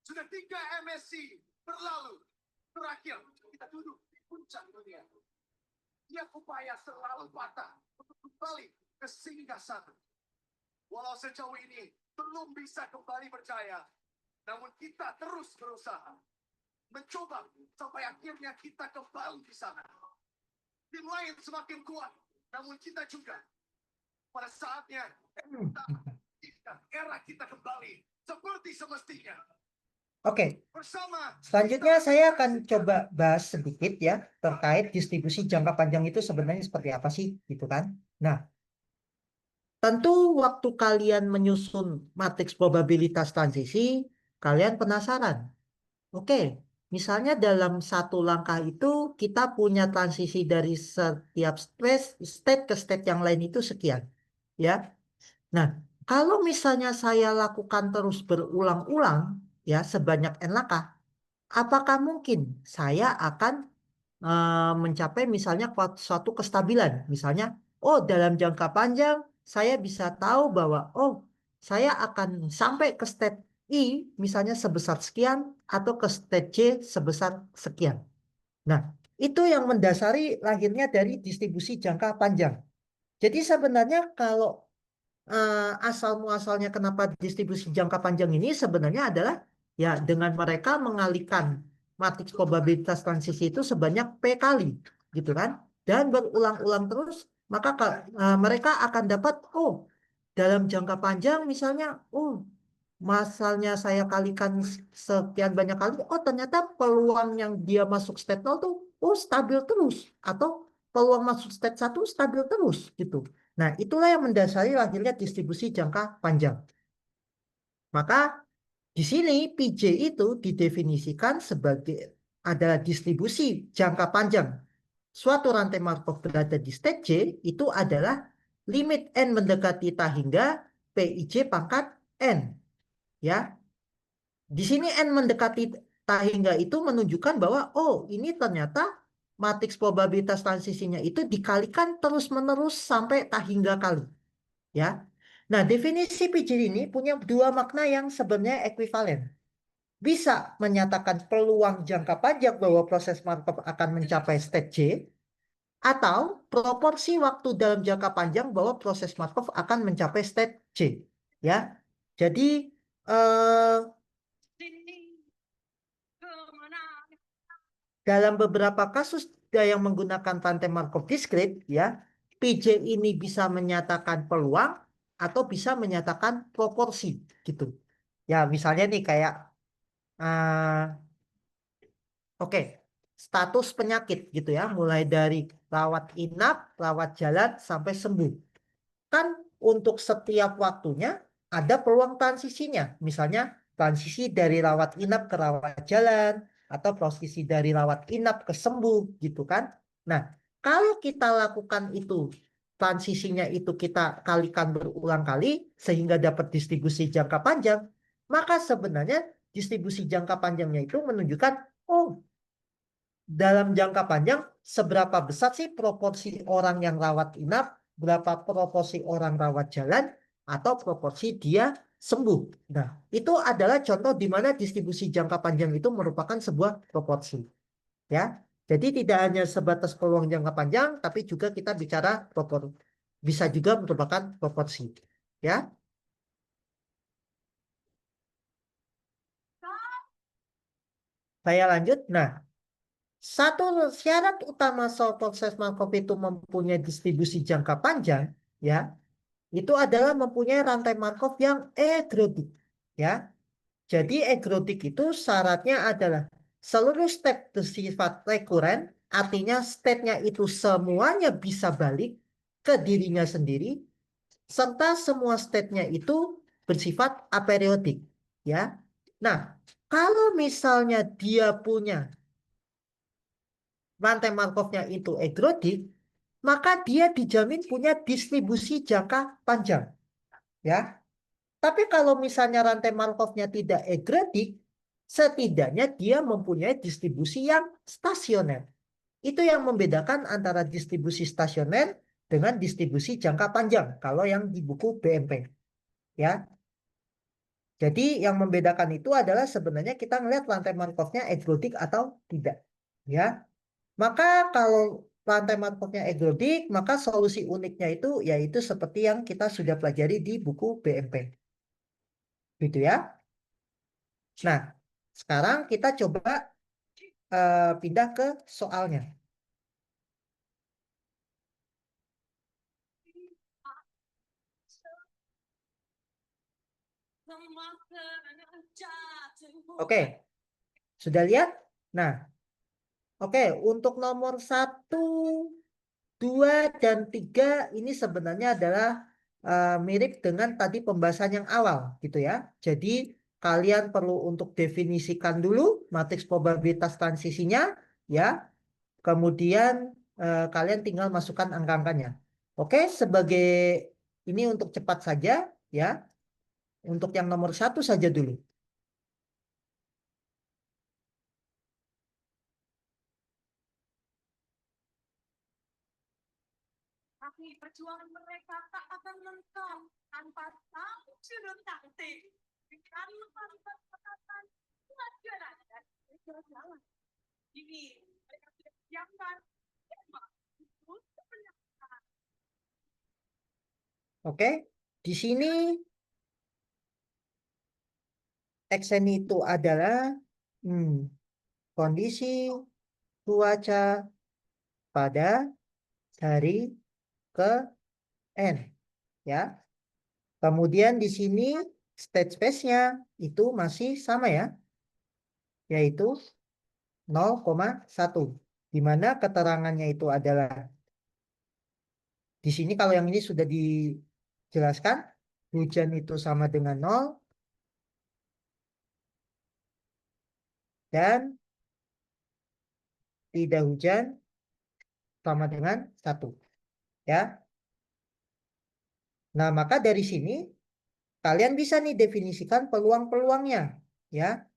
Sudah 3 MSC berlalu. Terakhir kita duduk di puncak dunia. Tiap upaya selalu patah untuk kembali ke singgasana. Walau sejauh ini belum bisa kembali percaya, namun kita terus berusaha. Mencoba sampai akhirnya kita kembali di sana. Tim lain semakin kuat, namun kita juga. Pada saatnya, era kita kembali seperti semestinya. Oke, Bersama selanjutnya saya akan coba bahas sedikit ya terkait distribusi jangka panjang itu sebenarnya seperti apa sih, gitu kan? Nah, tentu waktu kalian menyusun matriks probabilitas transisi, kalian penasaran. Oke, misalnya dalam satu langkah itu kita punya transisi dari setiap state ke state yang lain itu sekian, ya. Nah, kalau misalnya saya lakukan terus berulang-ulang, ya sebanyak n langkah, apakah mungkin saya akan mencapai misalnya suatu kestabilan? Misalnya, oh dalam jangka panjang saya bisa tahu bahwa oh saya akan sampai ke state I misalnya sebesar sekian atau ke state J sebesar sekian. Nah, itu yang mendasari lahirnya dari distribusi jangka panjang. Jadi sebenarnya kalau asal muasalnya kenapa distribusi jangka panjang ini sebenarnya adalah ya dengan mereka mengalihkan matriks probabilitas transisi itu sebanyak P kali gitu kan dan berulang-ulang terus maka mereka akan dapat oh dalam jangka panjang misalnya oh masalnya saya kalikan sekian banyak kali oh ternyata peluang yang dia masuk state 0 tuh oh stabil terus atau peluang masuk state 1 stabil terus gitu. Nah, itulah yang mendasari lahirnya distribusi jangka panjang. Maka di sini PJ itu didefinisikan sebagai adalah distribusi jangka panjang. Suatu rantai Markov berada di state J itu adalah limit N mendekati tak hingga PIJ pangkat N. Ya, di sini N mendekati tak hingga itu menunjukkan bahwa oh ini ternyata matriks probabilitas transisinya itu dikalikan terus-menerus sampai tak hingga kali. Ya. Nah, definisi PJ ini punya dua makna yang sebenarnya ekuivalen. Bisa menyatakan peluang jangka panjang bahwa proses Markov akan mencapai state J, atau proporsi waktu dalam jangka panjang bahwa proses Markov akan mencapai state J. Ya. Jadi eh, dalam beberapa kasus yang menggunakan rantai Markov diskrit, ya, PJ ini bisa menyatakan peluang atau bisa menyatakan proporsi, gitu. Ya, misalnya nih kayak, oke, status penyakit gitu ya, mulai dari rawat inap, rawat jalan sampai sembuh. Kan untuk setiap waktunya ada peluang transisinya. Misalnya transisi dari rawat inap ke rawat jalan atau transisi dari rawat inap ke sembuh gitu kan. Nah, kalau kita lakukan itu transisinya itu kita kalikan berulang kali sehingga dapat distribusi jangka panjang, maka sebenarnya distribusi jangka panjangnya itu menunjukkan oh, dalam jangka panjang seberapa besar sih proporsi orang yang rawat inap, berapa proporsi orang rawat jalan, atau proporsi dia sembuh. Nah, itu adalah contoh di mana distribusi jangka panjang itu merupakan sebuah proporsi. Ya, jadi tidak hanya sebatas peluang jangka panjang, tapi juga kita bicara bisa juga merupakan proporsi. Ya, saya lanjut. Nah, satu syarat utama soal proses Markov itu mempunyai distribusi jangka panjang, ya, itu adalah mempunyai rantai Markov yang egrodik. Ya, jadi egrodik itu syaratnya adalah seluruh state bersifat rekuren, artinya state-nya itu semuanya bisa balik ke dirinya sendiri, serta semua state-nya itu bersifat aperiodik. Ya, nah kalau misalnya dia punya rantai Markovnya itu egrodik, maka dia dijamin punya distribusi jangka panjang. Ya, tapi kalau misalnya rantai Markovnya tidak egrodik, setidaknya dia mempunyai distribusi yang stasioner. Itu yang membedakan antara distribusi stasioner dengan distribusi jangka panjang kalau yang di buku BMP. Ya, jadi yang membedakan itu adalah sebenarnya kita ngelihat rantai Markovnya egrodik atau tidak. Ya, maka kalau rantai Markovnya egrodik, maka solusi uniknya itu yaitu seperti yang kita sudah pelajari di buku BMP. Gitu ya. Nah, sekarang kita coba pindah ke soalnya. Oke, sudah lihat? Nah, oke, untuk nomor 1, 2, dan 3 ini sebenarnya adalah mirip dengan tadi pembahasan yang awal gitu ya. Jadi kalian perlu untuk definisikan dulu matriks probabilitas transisinya ya. Kemudian kalian tinggal masukkan angka-angkanya. Oke, sebagai ini untuk cepat saja ya. Untuk yang nomor 1 saja dulu. Tapi perjuangan mereka tak akan lengkap tanpa tahu sudut taktik. Karena tanpa kekuatan pelajaran dan kegagalan. Ini mereka sudah siapkan Oke, di sini Xn itu adalah kondisi cuaca pada hari ke N. Ya. Kemudian di sini state space-nya itu masih sama ya, yaitu 0,1. Di mana keterangannya itu adalah di sini kalau yang ini sudah dijelaskan, hujan itu sama dengan 0 dan tidak hujan sama dengan 1. Ya. Nah, maka dari sini kalian bisa nih definisikan peluang-peluangnya. Ya.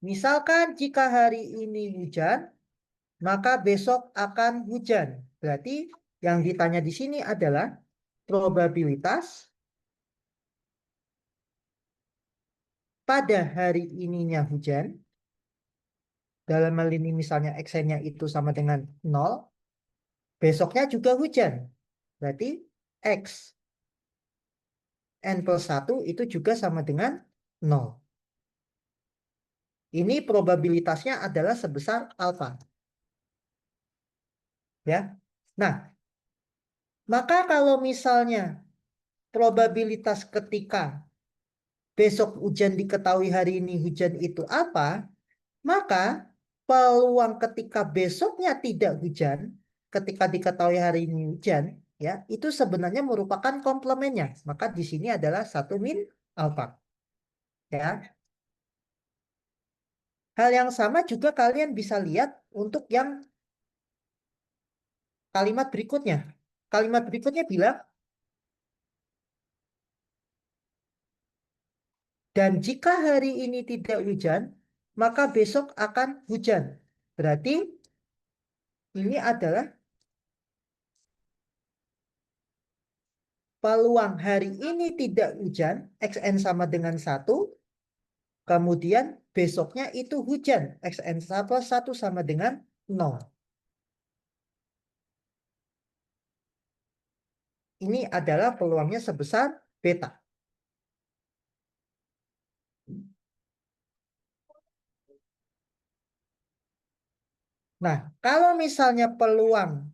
Misalkan jika hari ini hujan, maka besok akan hujan. Berarti yang ditanya di sini adalah probabilitas pada hari ininya hujan. Dalam hal ini misalnya X-nya itu sama dengan 0. Besoknya juga hujan. Berarti X N plus 1 itu juga sama dengan 0. Ini probabilitasnya adalah sebesar alfa. Ya. Nah, maka kalau misalnya probabilitas ketika besok hujan diketahui hari ini hujan itu apa, maka peluang ketika besoknya tidak hujan, ketika diketahui hari ini hujan, ya, itu sebenarnya merupakan komplemennya. Maka di sini adalah 1 min alfa. Ya. Hal yang sama juga kalian bisa lihat untuk yang kalimat berikutnya. Kalimat berikutnya bilang, dan jika hari ini tidak hujan, maka besok akan hujan. Berarti ini adalah peluang hari ini tidak hujan, Xn sama dengan 1, kemudian besoknya itu hujan, Xn plus 1 sama dengan 0. Ini adalah peluangnya sebesar beta. Nah, kalau misalnya peluang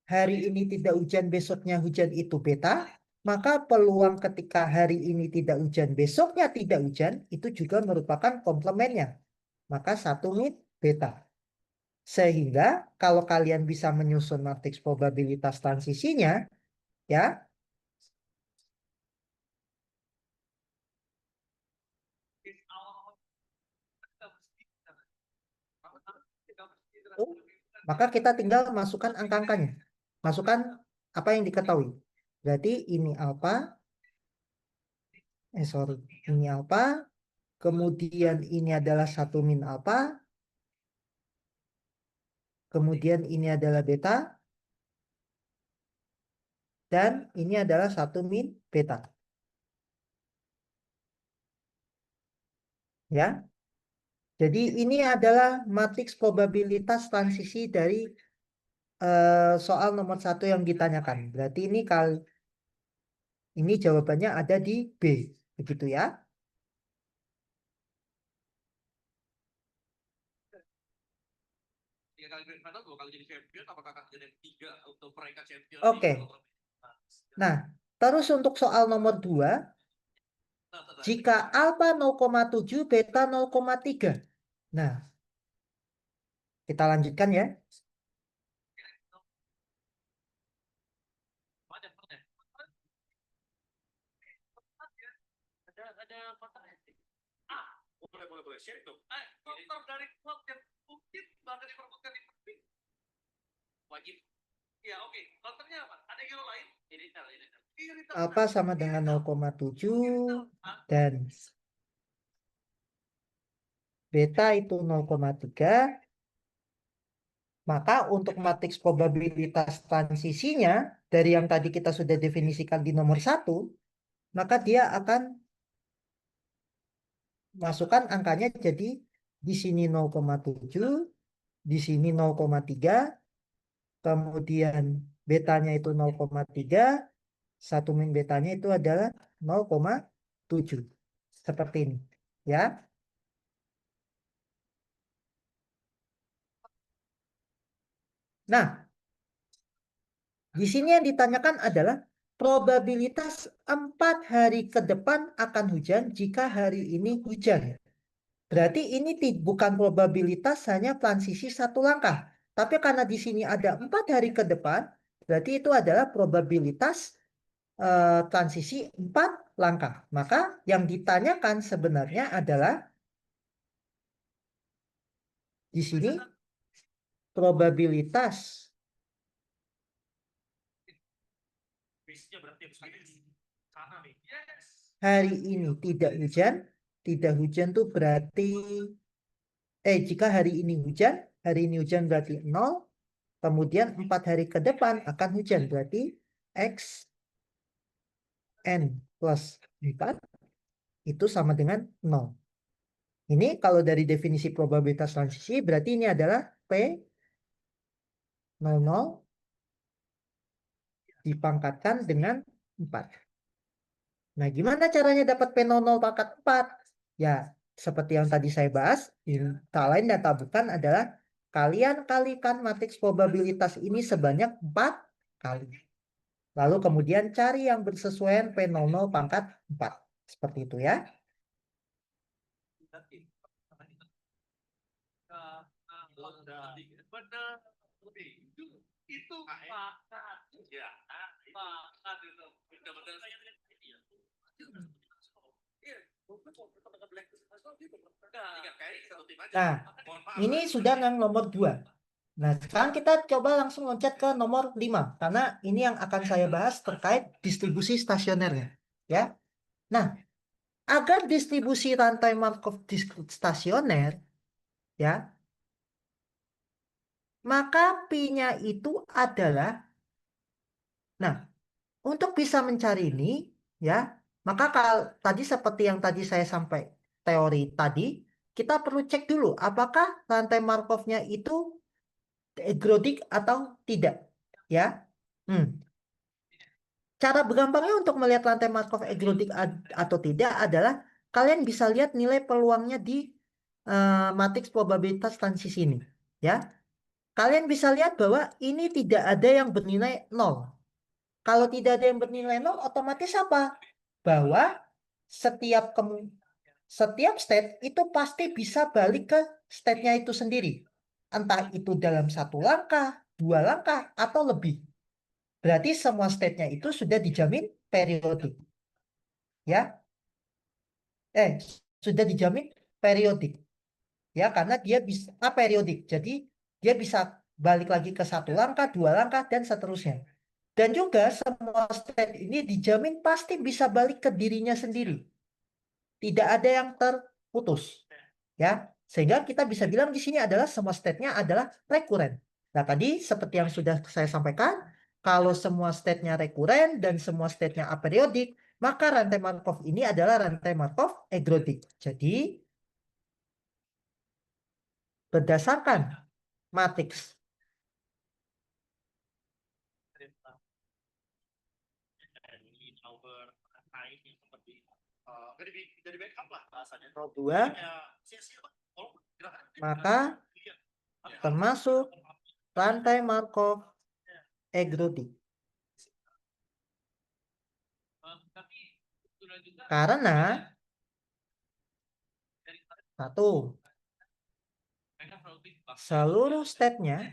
hari ini tidak hujan, besoknya hujan itu beta, maka peluang ketika hari ini tidak hujan, besoknya tidak hujan, itu juga merupakan komplemennya. Maka 1 min beta. Sehingga kalau kalian bisa menyusun matriks probabilitas transisinya, ya, maka kita tinggal masukkan angka-angkanya. Masukkan apa yang diketahui. Berarti ini alfa, ini alfa, kemudian ini adalah 1 min alfa, kemudian ini adalah beta, dan ini adalah 1 min beta. Ya. Jadi ini adalah matriks probabilitas transisi dari soal nomor 1 yang ditanyakan. Berarti ini jawabannya ada di B. Begitu ya. Oke. Nah, terus untuk soal nomor 2, jika alfa 0,7, beta 0,3. Nah, kita lanjutkan ya. Boleh share itu. Faktor dari klub yang mungkin bahkan diperbutkan di wajib. Ya, oke. Faktornya apa? Ada yang lain? Alfa sama dengan 0,7 dan beta itu 0,3. Maka untuk matriks probabilitas transisinya dari yang tadi kita sudah definisikan di nomor 1, maka dia akan masukkan angkanya jadi di sini 0,7, di sini 0,3, kemudian betanya itu 0,3, 1 min betanya itu adalah 0,7. Seperti ini, ya. Nah, di sini yang ditanyakan adalah probabilitas 4 hari ke depan akan hujan jika hari ini hujan. Berarti ini bukan probabilitas hanya transisi 1 langkah. Tapi karena di sini ada 4 hari ke depan, berarti itu adalah probabilitas transisi 4 langkah. Maka yang ditanyakan sebenarnya adalah di sini probabilitas hari ini tidak hujan. Tidak hujan tuh berarti jika hari ini hujan, hari ini hujan berarti 0. Kemudian 4 hari ke depan akan hujan. Berarti X N plus 4 itu sama dengan 0. Ini kalau dari definisi probabilitas transisi berarti ini adalah P 00 dipangkatkan dengan 4. Nah, gimana caranya dapat P00 pangkat 4? Ya, seperti yang tadi saya bahas, tak lain dan tak bukan adalah kalian kalikan matriks probabilitas ini sebanyak 4 kali. Lalu kemudian cari yang bersesuaian P00 pangkat 4. Seperti itu ya. Itu pakat ya, pakat itu benar-benar Nah, ini sudah yang nomor 2. Nah, sekarang kita coba langsung loncat ke nomor 5. Karena ini yang akan saya bahas terkait distribusi stasionernya. Ya. Nah, agar distribusi rantai Markov stasioner, ya, maka P-nya itu adalah, nah, untuk bisa mencari ini, ya, maka tadi seperti yang tadi saya sampai teori tadi, kita perlu cek dulu apakah rantai Markovnya itu egrodik atau tidak, ya. Cara bergampangnya untuk melihat rantai Markov egrodik atau tidak adalah kalian bisa lihat nilai peluangnya di matriks probabilitas transisi ini, ya. Kalian bisa lihat bahwa ini tidak ada yang bernilai 0. Kalau tidak ada yang bernilai 0, otomatis apa? Bahwa setiap state itu pasti bisa balik ke state-nya itu sendiri. Entah itu dalam 1 langkah, 2 langkah, atau lebih. Berarti semua state-nya itu sudah dijamin periodik. Ya. Sudah dijamin periodik. Ya, karena dia bisa periodik. Jadi dia bisa balik lagi ke 1 langkah, 2 langkah, dan seterusnya. Dan juga semua state ini dijamin pasti bisa balik ke dirinya sendiri. Tidak ada yang terputus. Ya, sehingga kita bisa bilang di sini adalah semua state-nya adalah rekuren. Nah, tadi seperti yang sudah saya sampaikan, kalau semua state-nya rekuren dan semua state-nya aperiodik, maka rantai Markov ini adalah rantai Markov egrodik. Jadi, berdasarkan matriks jadi backup lah bahasanya. 02, maka termasuk rantai Markov egrodik. Karena satu, seluruh state-nya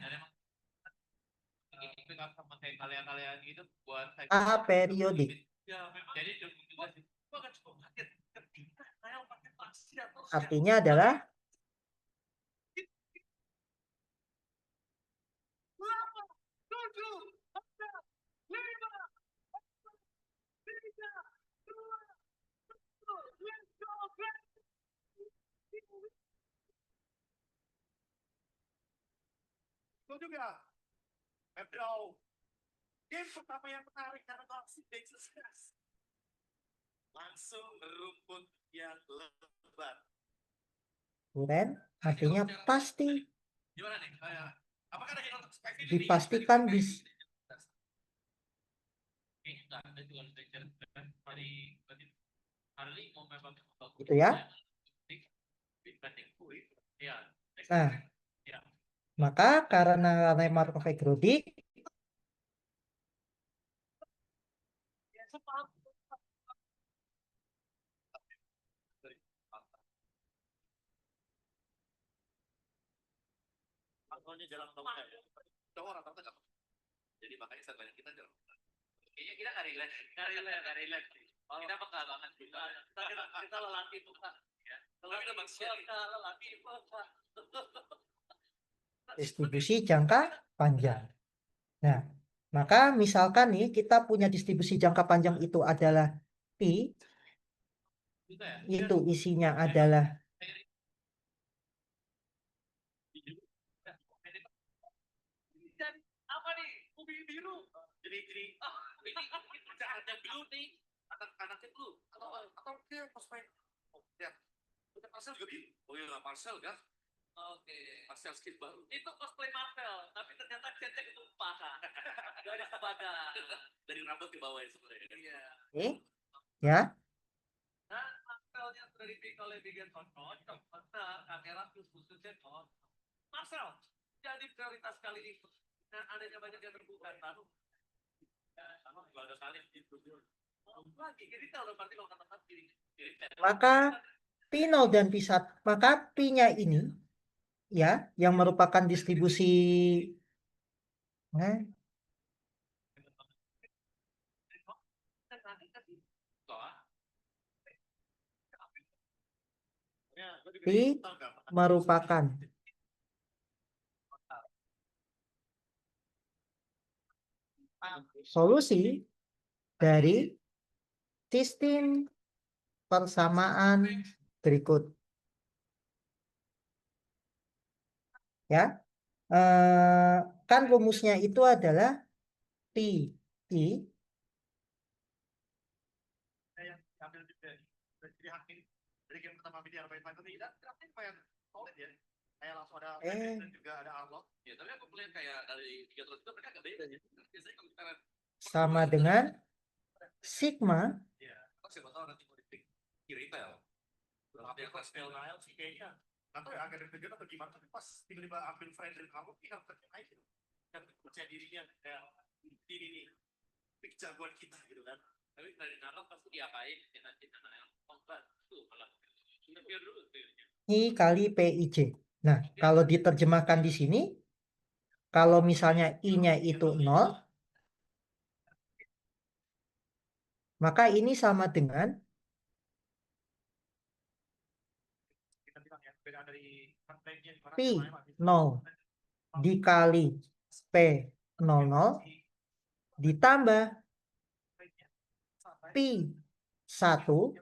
aperiodik. Artinya adalah itu juga Pedro game pertama yang menarik karena langsung sukses langsung rumput yang lebat rekuren, artinya pasti gimana nih apakah ada yang dipastikan bisa gitu ya. Nah, maka karena rantai Markov egrodik, jalan cowok rata-rata jadi makanya saya banyak kita jalan kayaknya kita nggak relate kita bakal banget kita lelaki tuh pak kita manusia kita lelaki distribusi jangka panjang. Nah, maka misalkan nih kita punya distribusi jangka panjang itu adalah P, itu isinya adalah Jadi ini caranya dulu nih, anak-anaknya dulu atau dia pas main, ya udah Marcel juga gitu. Oh iya Marcel kan. Oke, Marcel skin baru. Itu cosplay Marvel, tapi ternyata cecek tumpah. Gak ada kepada dari rambut ke bawah ya sebenarnya. Iya. Oke, ya. Nah, Marvelnya sudah dibikin oleh Bigen Konon, benar, kamera khususnya Marcel jadi prioritas kali ini. Dan adanya banyak yang terbuka baru. Sama juga ada kali itu. Lagi, jadi tahu berarti kalau kata-kata ini. Maka P0 dan P1, maka P-nya ini ya yang merupakan distribusi P merupakan solusi dari sistem persamaan berikut. Ya, kan rumusnya itu adalah P I Dari game pertama video main Final tidak main solid ya. Kayak langsung ada dan juga ada unlock. Ya, tapi aku melihat kayak dari tiga terus itu mereka agak beda ya. Biasanya kalau kita sama dengan sigma ya, siapa tahu nanti mau dipik di retail. Tapi aku spell Nile sih kayaknya atau ya agak deg-degan atau gimana, tapi pas tiba-tiba ambil friend dari kamu tinggal terkait itu dan percaya dirinya kayak ini nih pick jagoan kita gitu kan. Tapi dari Nile pasti diapain kita Nile kombat tuh malah sudah biar dulu I kali PIJ. Nah, kalau diterjemahkan di sini, kalau misalnya I-nya itu 0, maka ini sama dengan P 0 dikali P 00 ditambah P 1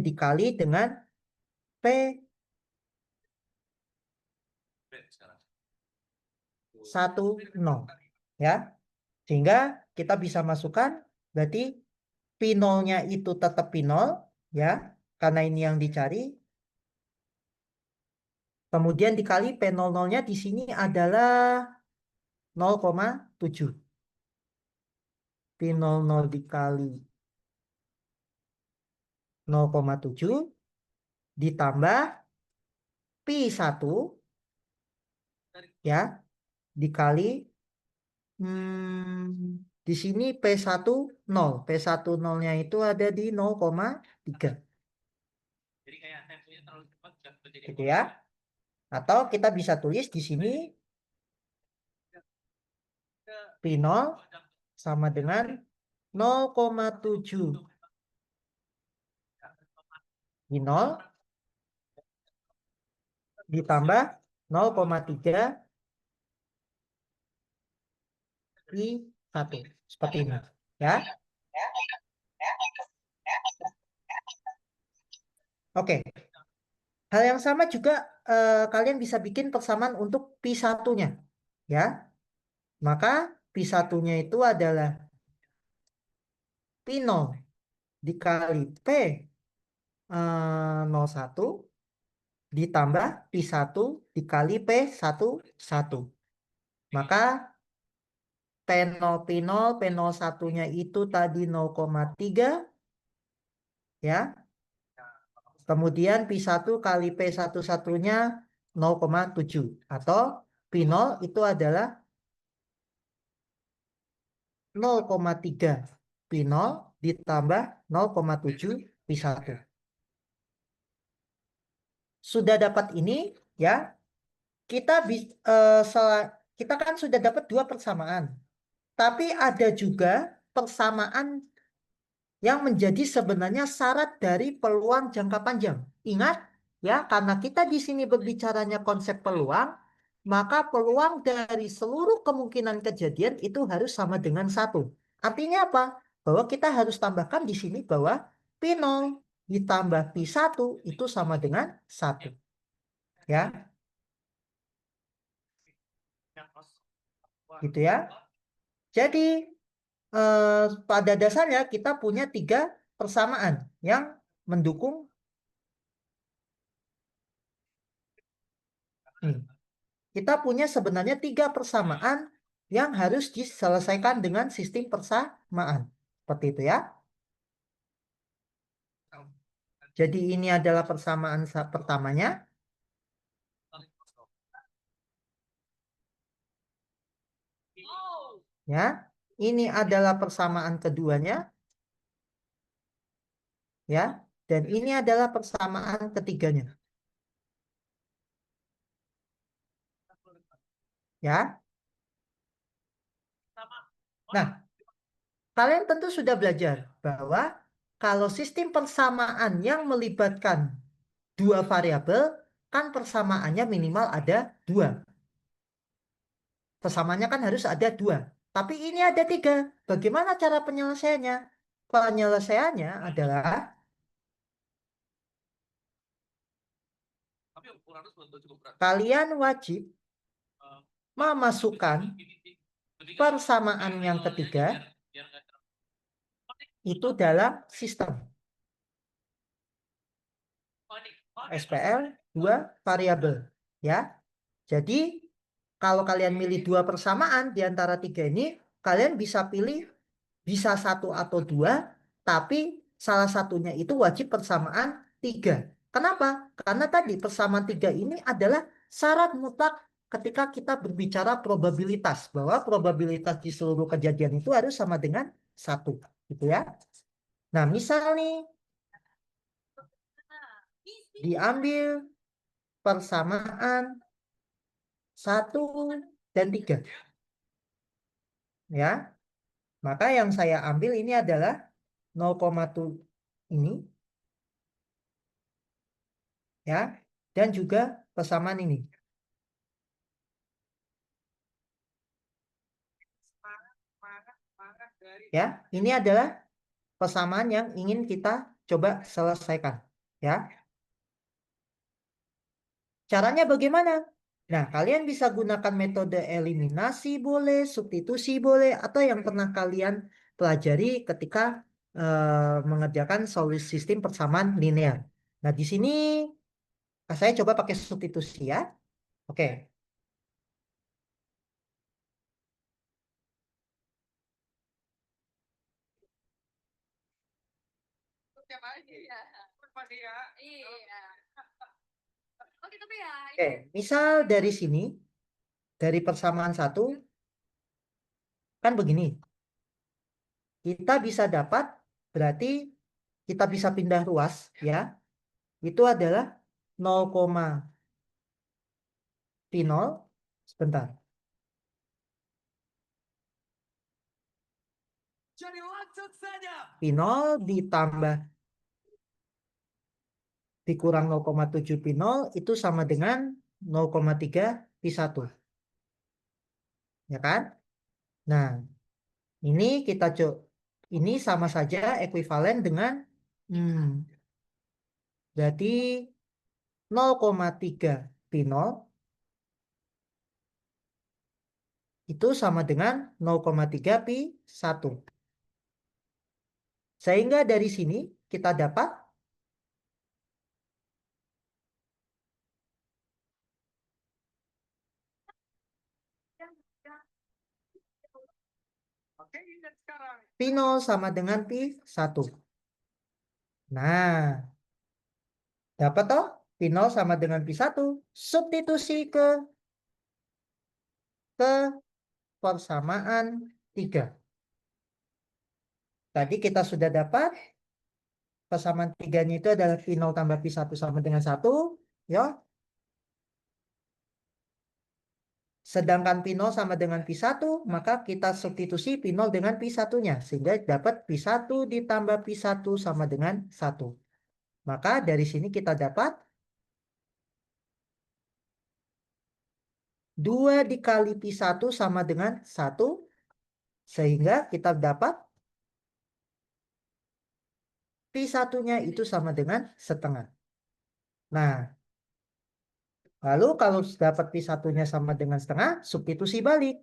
dikali dengan P 10 ya. Sehingga kita bisa masukkan berarti P0-nya itu tetap P0 ya, karena ini yang dicari. Kemudian dikali P00-nya di sini adalah 0,7. P00 dikali 0,7 ditambah P1 ya dikali di sini P1 0. P1 0-nya itu ada di 0,3. jadi kayak temponya terlalu cepat Gitu ya. Atau kita bisa tulis di sini P0 sama dengan 0,7 di 0 ditambah 0,3 di 1. Seperti ini. Ya. Oke. Hal yang sama juga kalian bisa bikin persamaan untuk P1-nya. Ya. Maka P1-nya itu adalah P0 dikali P01 ditambah P1 dikali P11. Maka P01-nya itu tadi 0,3 ya. Kemudian P1 kali P11-nya 0,7 atau P0 itu adalah 0,3 P0 ditambah 0,7 P1. Sudah dapat ini ya. Kita kan sudah dapat dua persamaan. Tapi ada juga persamaan yang menjadi sebenarnya syarat dari peluang jangka panjang. Ingat ya, karena kita di sini berbicaranya konsep peluang, maka peluang dari seluruh kemungkinan kejadian itu harus sama dengan 1. Artinya apa? Bahwa kita harus tambahkan di sini bahwa P0 ditambah P1 itu sama dengan 1. Ya. Gitu ya. Jadi pada dasarnya kita punya 3 persamaan yang mendukung kita punya sebenarnya 3 persamaan yang harus diselesaikan dengan sistem persamaan. Seperti itu ya. Jadi ini adalah persamaan pertamanya. Ya. Ini adalah persamaan keduanya. Ya. Dan ini adalah persamaan ketiganya. Ya. Nah, kalian tentu sudah belajar bahwa kalau sistem persamaan yang melibatkan 2 variabel, kan persamaannya minimal ada 2. Persamaannya kan harus ada 2. Tapi ini ada 3. Bagaimana cara penyelesaiannya? Penyelesaiannya adalah kalian wajib memasukkan persamaan yang ketiga itu dalam sistem SPL 2 variabel. Ya. Jadi kalau kalian milih 2 persamaan di antara 3 ini, kalian bisa pilih bisa 1 atau 2, tapi salah satunya itu wajib persamaan 3. Kenapa? Karena tadi persamaan 3 ini adalah syarat mutlak ketika kita berbicara probabilitas, bahwa probabilitas di seluruh kejadian itu harus sama dengan 1. Gitu ya. Nah, misal nih, diambil persamaan 1 dan 3. Ya. Maka yang saya ambil ini adalah 0,2 ini. Ya. Dan juga persamaan ini. Ya, ini adalah persamaan yang ingin kita coba selesaikan. Ya. Caranya bagaimana? Nah, kalian bisa gunakan metode eliminasi boleh, substitusi boleh, atau yang pernah kalian pelajari ketika mengerjakan solusi sistem persamaan linear. Nah, di sini saya coba pakai substitusi ya. Oke. Oke, misal dari sini, dari persamaan 1, kan begini. Kita bisa dapat, berarti kita bisa pindah ruas, ya. Itu adalah 0,0, sebentar. Pi 0 ditambah dikurang 0,7 pi 0 itu sama dengan 0,3 pi 1. Ya kan? Nah, ini kita ini sama saja ekuivalen dengan berarti 0,3 pi 0 itu sama dengan 0,3 pi 1. Sehingga dari sini kita dapat pi 0 sama dengan pi 1. Nah, dapat toh? Pi 0 sama dengan pi 1. Substitusi ke persamaan 3. Tadi kita sudah dapat persamaan 3-nya itu adalah pi 0 tambah pi 1 sama dengan 1. Ya. Sedangkan pi 0 sama dengan pi 1, maka kita substitusi pi 0 dengan pi 1-nya. Sehingga dapat pi 1 ditambah pi 1 sama dengan 1. Maka dari sini kita dapat 2 dikali pi 1 sama dengan 1. Sehingga kita dapat pi 1-nya itu sama dengan setengah. Nah, lalu kalau dapat pi 1-nya sama dengan setengah, substitusi balik.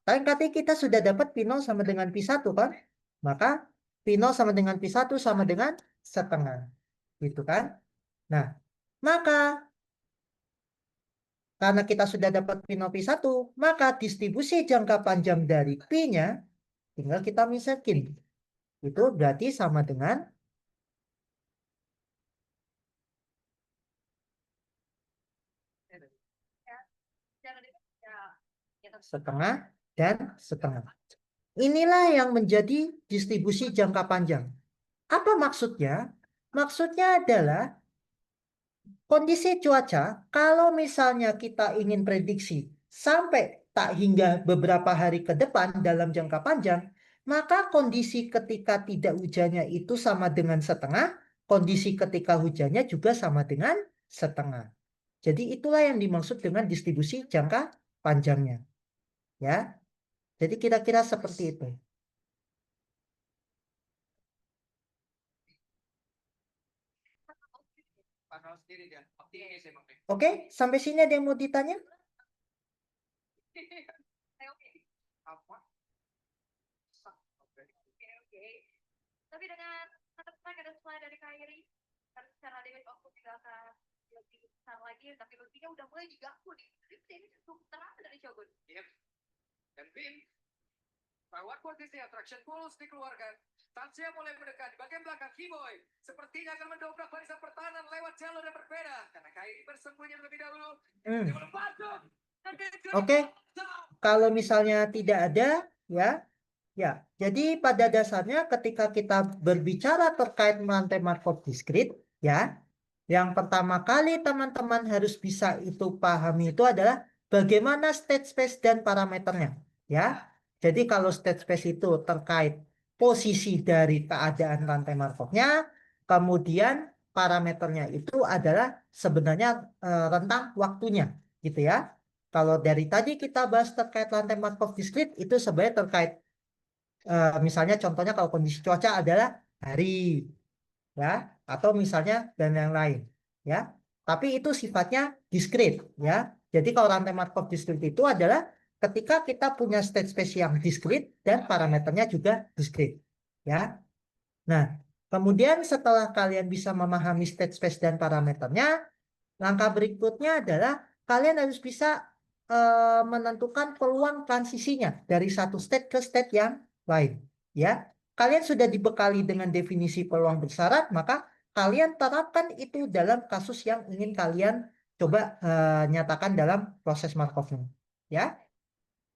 Kan tadi kita sudah dapat P0 sama dengan P1 kan? Maka P0 sama dengan P1 sama dengan setengah. Gitu kan? Nah, maka karena kita sudah dapat P0 P1, maka distribusi jangka panjang dari P-nya tinggal kita misalkan. Itu berarti sama dengan setengah dan setengah. Inilah yang menjadi distribusi jangka panjang. Apa maksudnya? Maksudnya adalah kondisi cuaca, kalau misalnya kita ingin prediksi sampai tak hingga beberapa hari ke depan dalam jangka panjang, maka kondisi ketika tidak hujannya itu sama dengan setengah, kondisi ketika hujannya juga sama dengan setengah. Jadi itulah yang dimaksud dengan distribusi jangka panjangnya. Ya, jadi kira-kira seperti itu. Pasal sendiri dia. Optimis emang. Oke, sampai sini ada yang mau ditanya? Apa? Oke. Tapi dengan teman-teman ada setelah dari KRI, kan secara limit waktu juga akan lebih besar lagi, tapi lebihnya udah mulai diganggu nih. Ini cukup terang dari Shogun. Iya. Dan Pin, bahwa posisi attraction pulse dikeluarkan. Tansia mulai mendekat di bagian belakang Keyboy. Sepertinya akan mendobrak barisan pertahanan lewat jalur yang berbeda. Karena KRI bersembunyi terlebih dahulu. Dia belum masuk. Oke. Kalau misalnya tidak ada, ya, ya. Jadi pada dasarnya ketika kita berbicara terkait rantai Markov diskrit, ya, yang pertama kali teman-teman harus bisa itu pahami itu adalah bagaimana state space dan parameternya, ya. Jadi kalau state space itu terkait posisi dari keadaan rantai Markovnya, kemudian parameternya itu adalah sebenarnya rentang waktunya, gitu ya. Kalau dari tadi kita bahas terkait rantai Markov diskrit itu sebenarnya terkait misalnya contohnya kalau kondisi cuaca adalah hari, ya, atau misalnya dan yang lain, ya. Tapi itu sifatnya diskrit, ya. Jadi kalau rantai Markov diskrit itu adalah ketika kita punya state space yang diskrit dan parameternya juga diskrit, ya. Nah, kemudian setelah kalian bisa memahami state space dan parameternya, langkah berikutnya adalah kalian harus bisa menentukan peluang transisinya dari satu state ke state yang lain. Ya, kalian sudah dibekali dengan definisi peluang bersyarat, maka kalian terapkan itu dalam kasus yang ingin kalian coba nyatakan dalam proses Markovnya. Ya,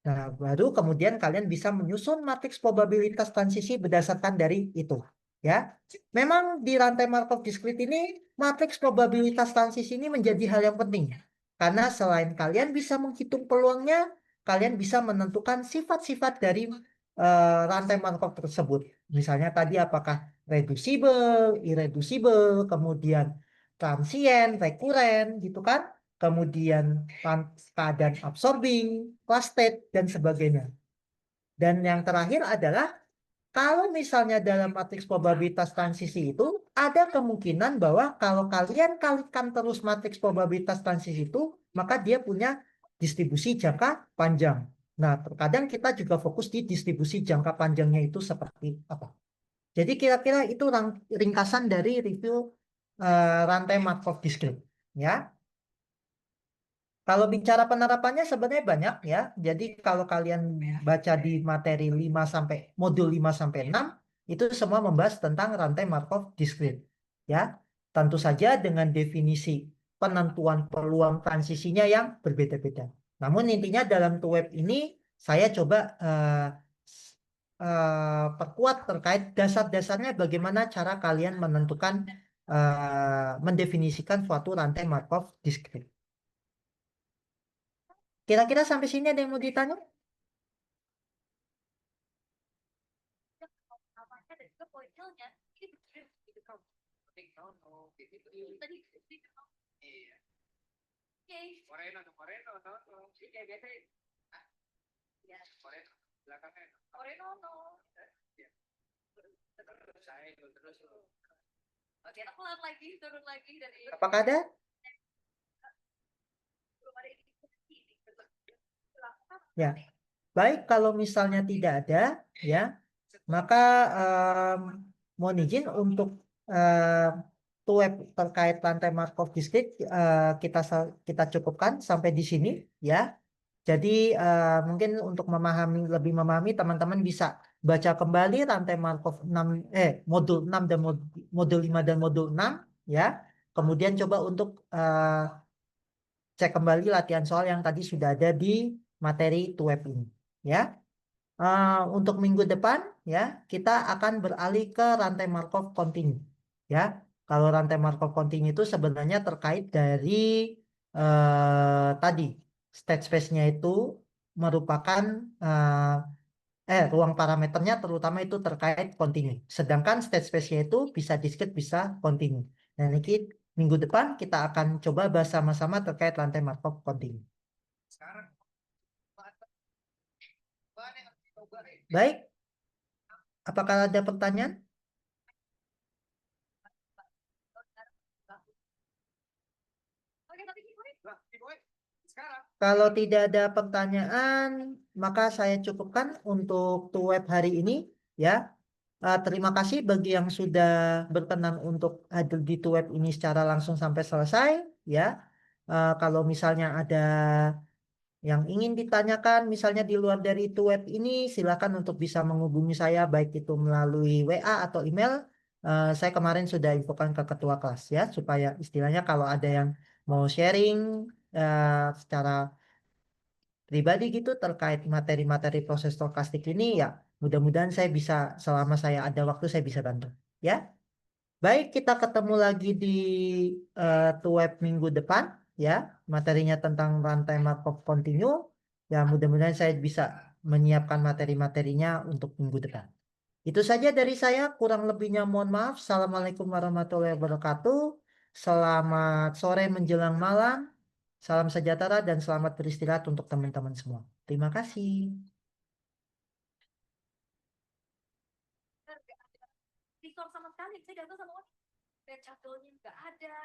nah baru kemudian kalian bisa menyusun matriks probabilitas transisi berdasarkan dari itu. Ya, memang di rantai Markov diskrit ini matriks probabilitas transisi ini menjadi hal yang penting. Karena selain kalian bisa menghitung peluangnya, kalian bisa menentukan sifat-sifat dari rantai Markov tersebut. Misalnya tadi apakah reducible, irreducible, kemudian transient, rekuren, gitu kan? Kemudian keadaan absorbing, class state, dan sebagainya. Dan yang terakhir adalah kalau misalnya dalam matriks probabilitas transisi itu ada kemungkinan bahwa kalau kalian kalikan terus matriks probabilitas transisi itu, maka dia punya distribusi jangka panjang. Nah, terkadang kita juga fokus di distribusi jangka panjangnya itu seperti apa. Jadi kira-kira itu ringkasan dari review rantai Markov diskrit, ya. Kalau bicara penerapannya sebenarnya banyak ya. Jadi kalau kalian baca di materi 5 sampai modul 5 sampai 6 itu semua membahas tentang rantai Markov diskrit. Ya. Tentu saja dengan definisi penentuan peluang transisinya yang berbeda-beda. Namun intinya dalam web ini saya coba perkuat terkait dasar-dasarnya bagaimana cara kalian menentukan mendefinisikan suatu rantai Markov diskrit. Kira-kira sampai sini ada yang mau ditanya? Namanya dan juga poinnya ini benar gitu kan. Tadi Iya. oke. Moreno, iya biasa. Ya, Moreno, belakangnya. Moreno no. Terus saya terus. Oke, aku lihat lagi, turun lagi dari Apakah ada? belum ada ini. Ya. Baik, kalau misalnya tidak ada, ya, maka mohon izin untuk web terkait rantai Markov discrete kita cukupkan sampai di sini, ya. Jadi mungkin untuk lebih memahami teman-teman bisa baca kembali rantai Markov 6 modul 6 dan modul 5 dan modul 6, ya. Kemudian coba untuk cek kembali latihan soal yang tadi sudah ada di materi web ini, ya. Untuk minggu depan, ya, kita akan beralih ke rantai Markov kontinu, ya. Kalau rantai Markov kontinu itu sebenarnya terkait dari tadi state space-nya itu merupakan ruang parameternya terutama itu terkait kontinu. Sedangkan state space-nya itu bisa discrete, bisa kontinu. Dan ini minggu depan kita akan coba bahas sama-sama terkait rantai Markov kontinu. Sekarang bahan yang harus dicoba nih. Baik, apakah ada pertanyaan? Lah, Boy, sekarang Kalau tidak ada pertanyaan, maka saya cukupkan untuk web hari ini, ya. Terima kasih bagi yang sudah berkenan untuk hadir di web ini secara langsung sampai selesai, ya. Kalau misalnya ada yang ingin ditanyakan, misalnya di luar dari web ini, silakan untuk bisa menghubungi saya, baik itu melalui WA atau email. Saya kemarin sudah infokan ke ketua kelas, ya, supaya istilahnya kalau ada yang mau sharing secara pribadi gitu terkait materi-materi proses stokastik ini, ya mudah-mudahan saya bisa, selama saya ada waktu, saya bisa bantu, ya. Baik, kita ketemu lagi di web minggu depan, ya. Materinya tentang rantai Markov kontinu. Ya, mudah-mudahan saya bisa menyiapkan materi-materinya untuk minggu depan. Itu saja dari saya, kurang lebihnya mohon maaf. Assalamualaikum warahmatullahi wabarakatuh. Selamat sore menjelang malam. Salam sejahtera dan selamat beristirahat untuk teman-teman semua. Terima kasih. Resource sama sekali, saya datang sama orang, chat nggak ada,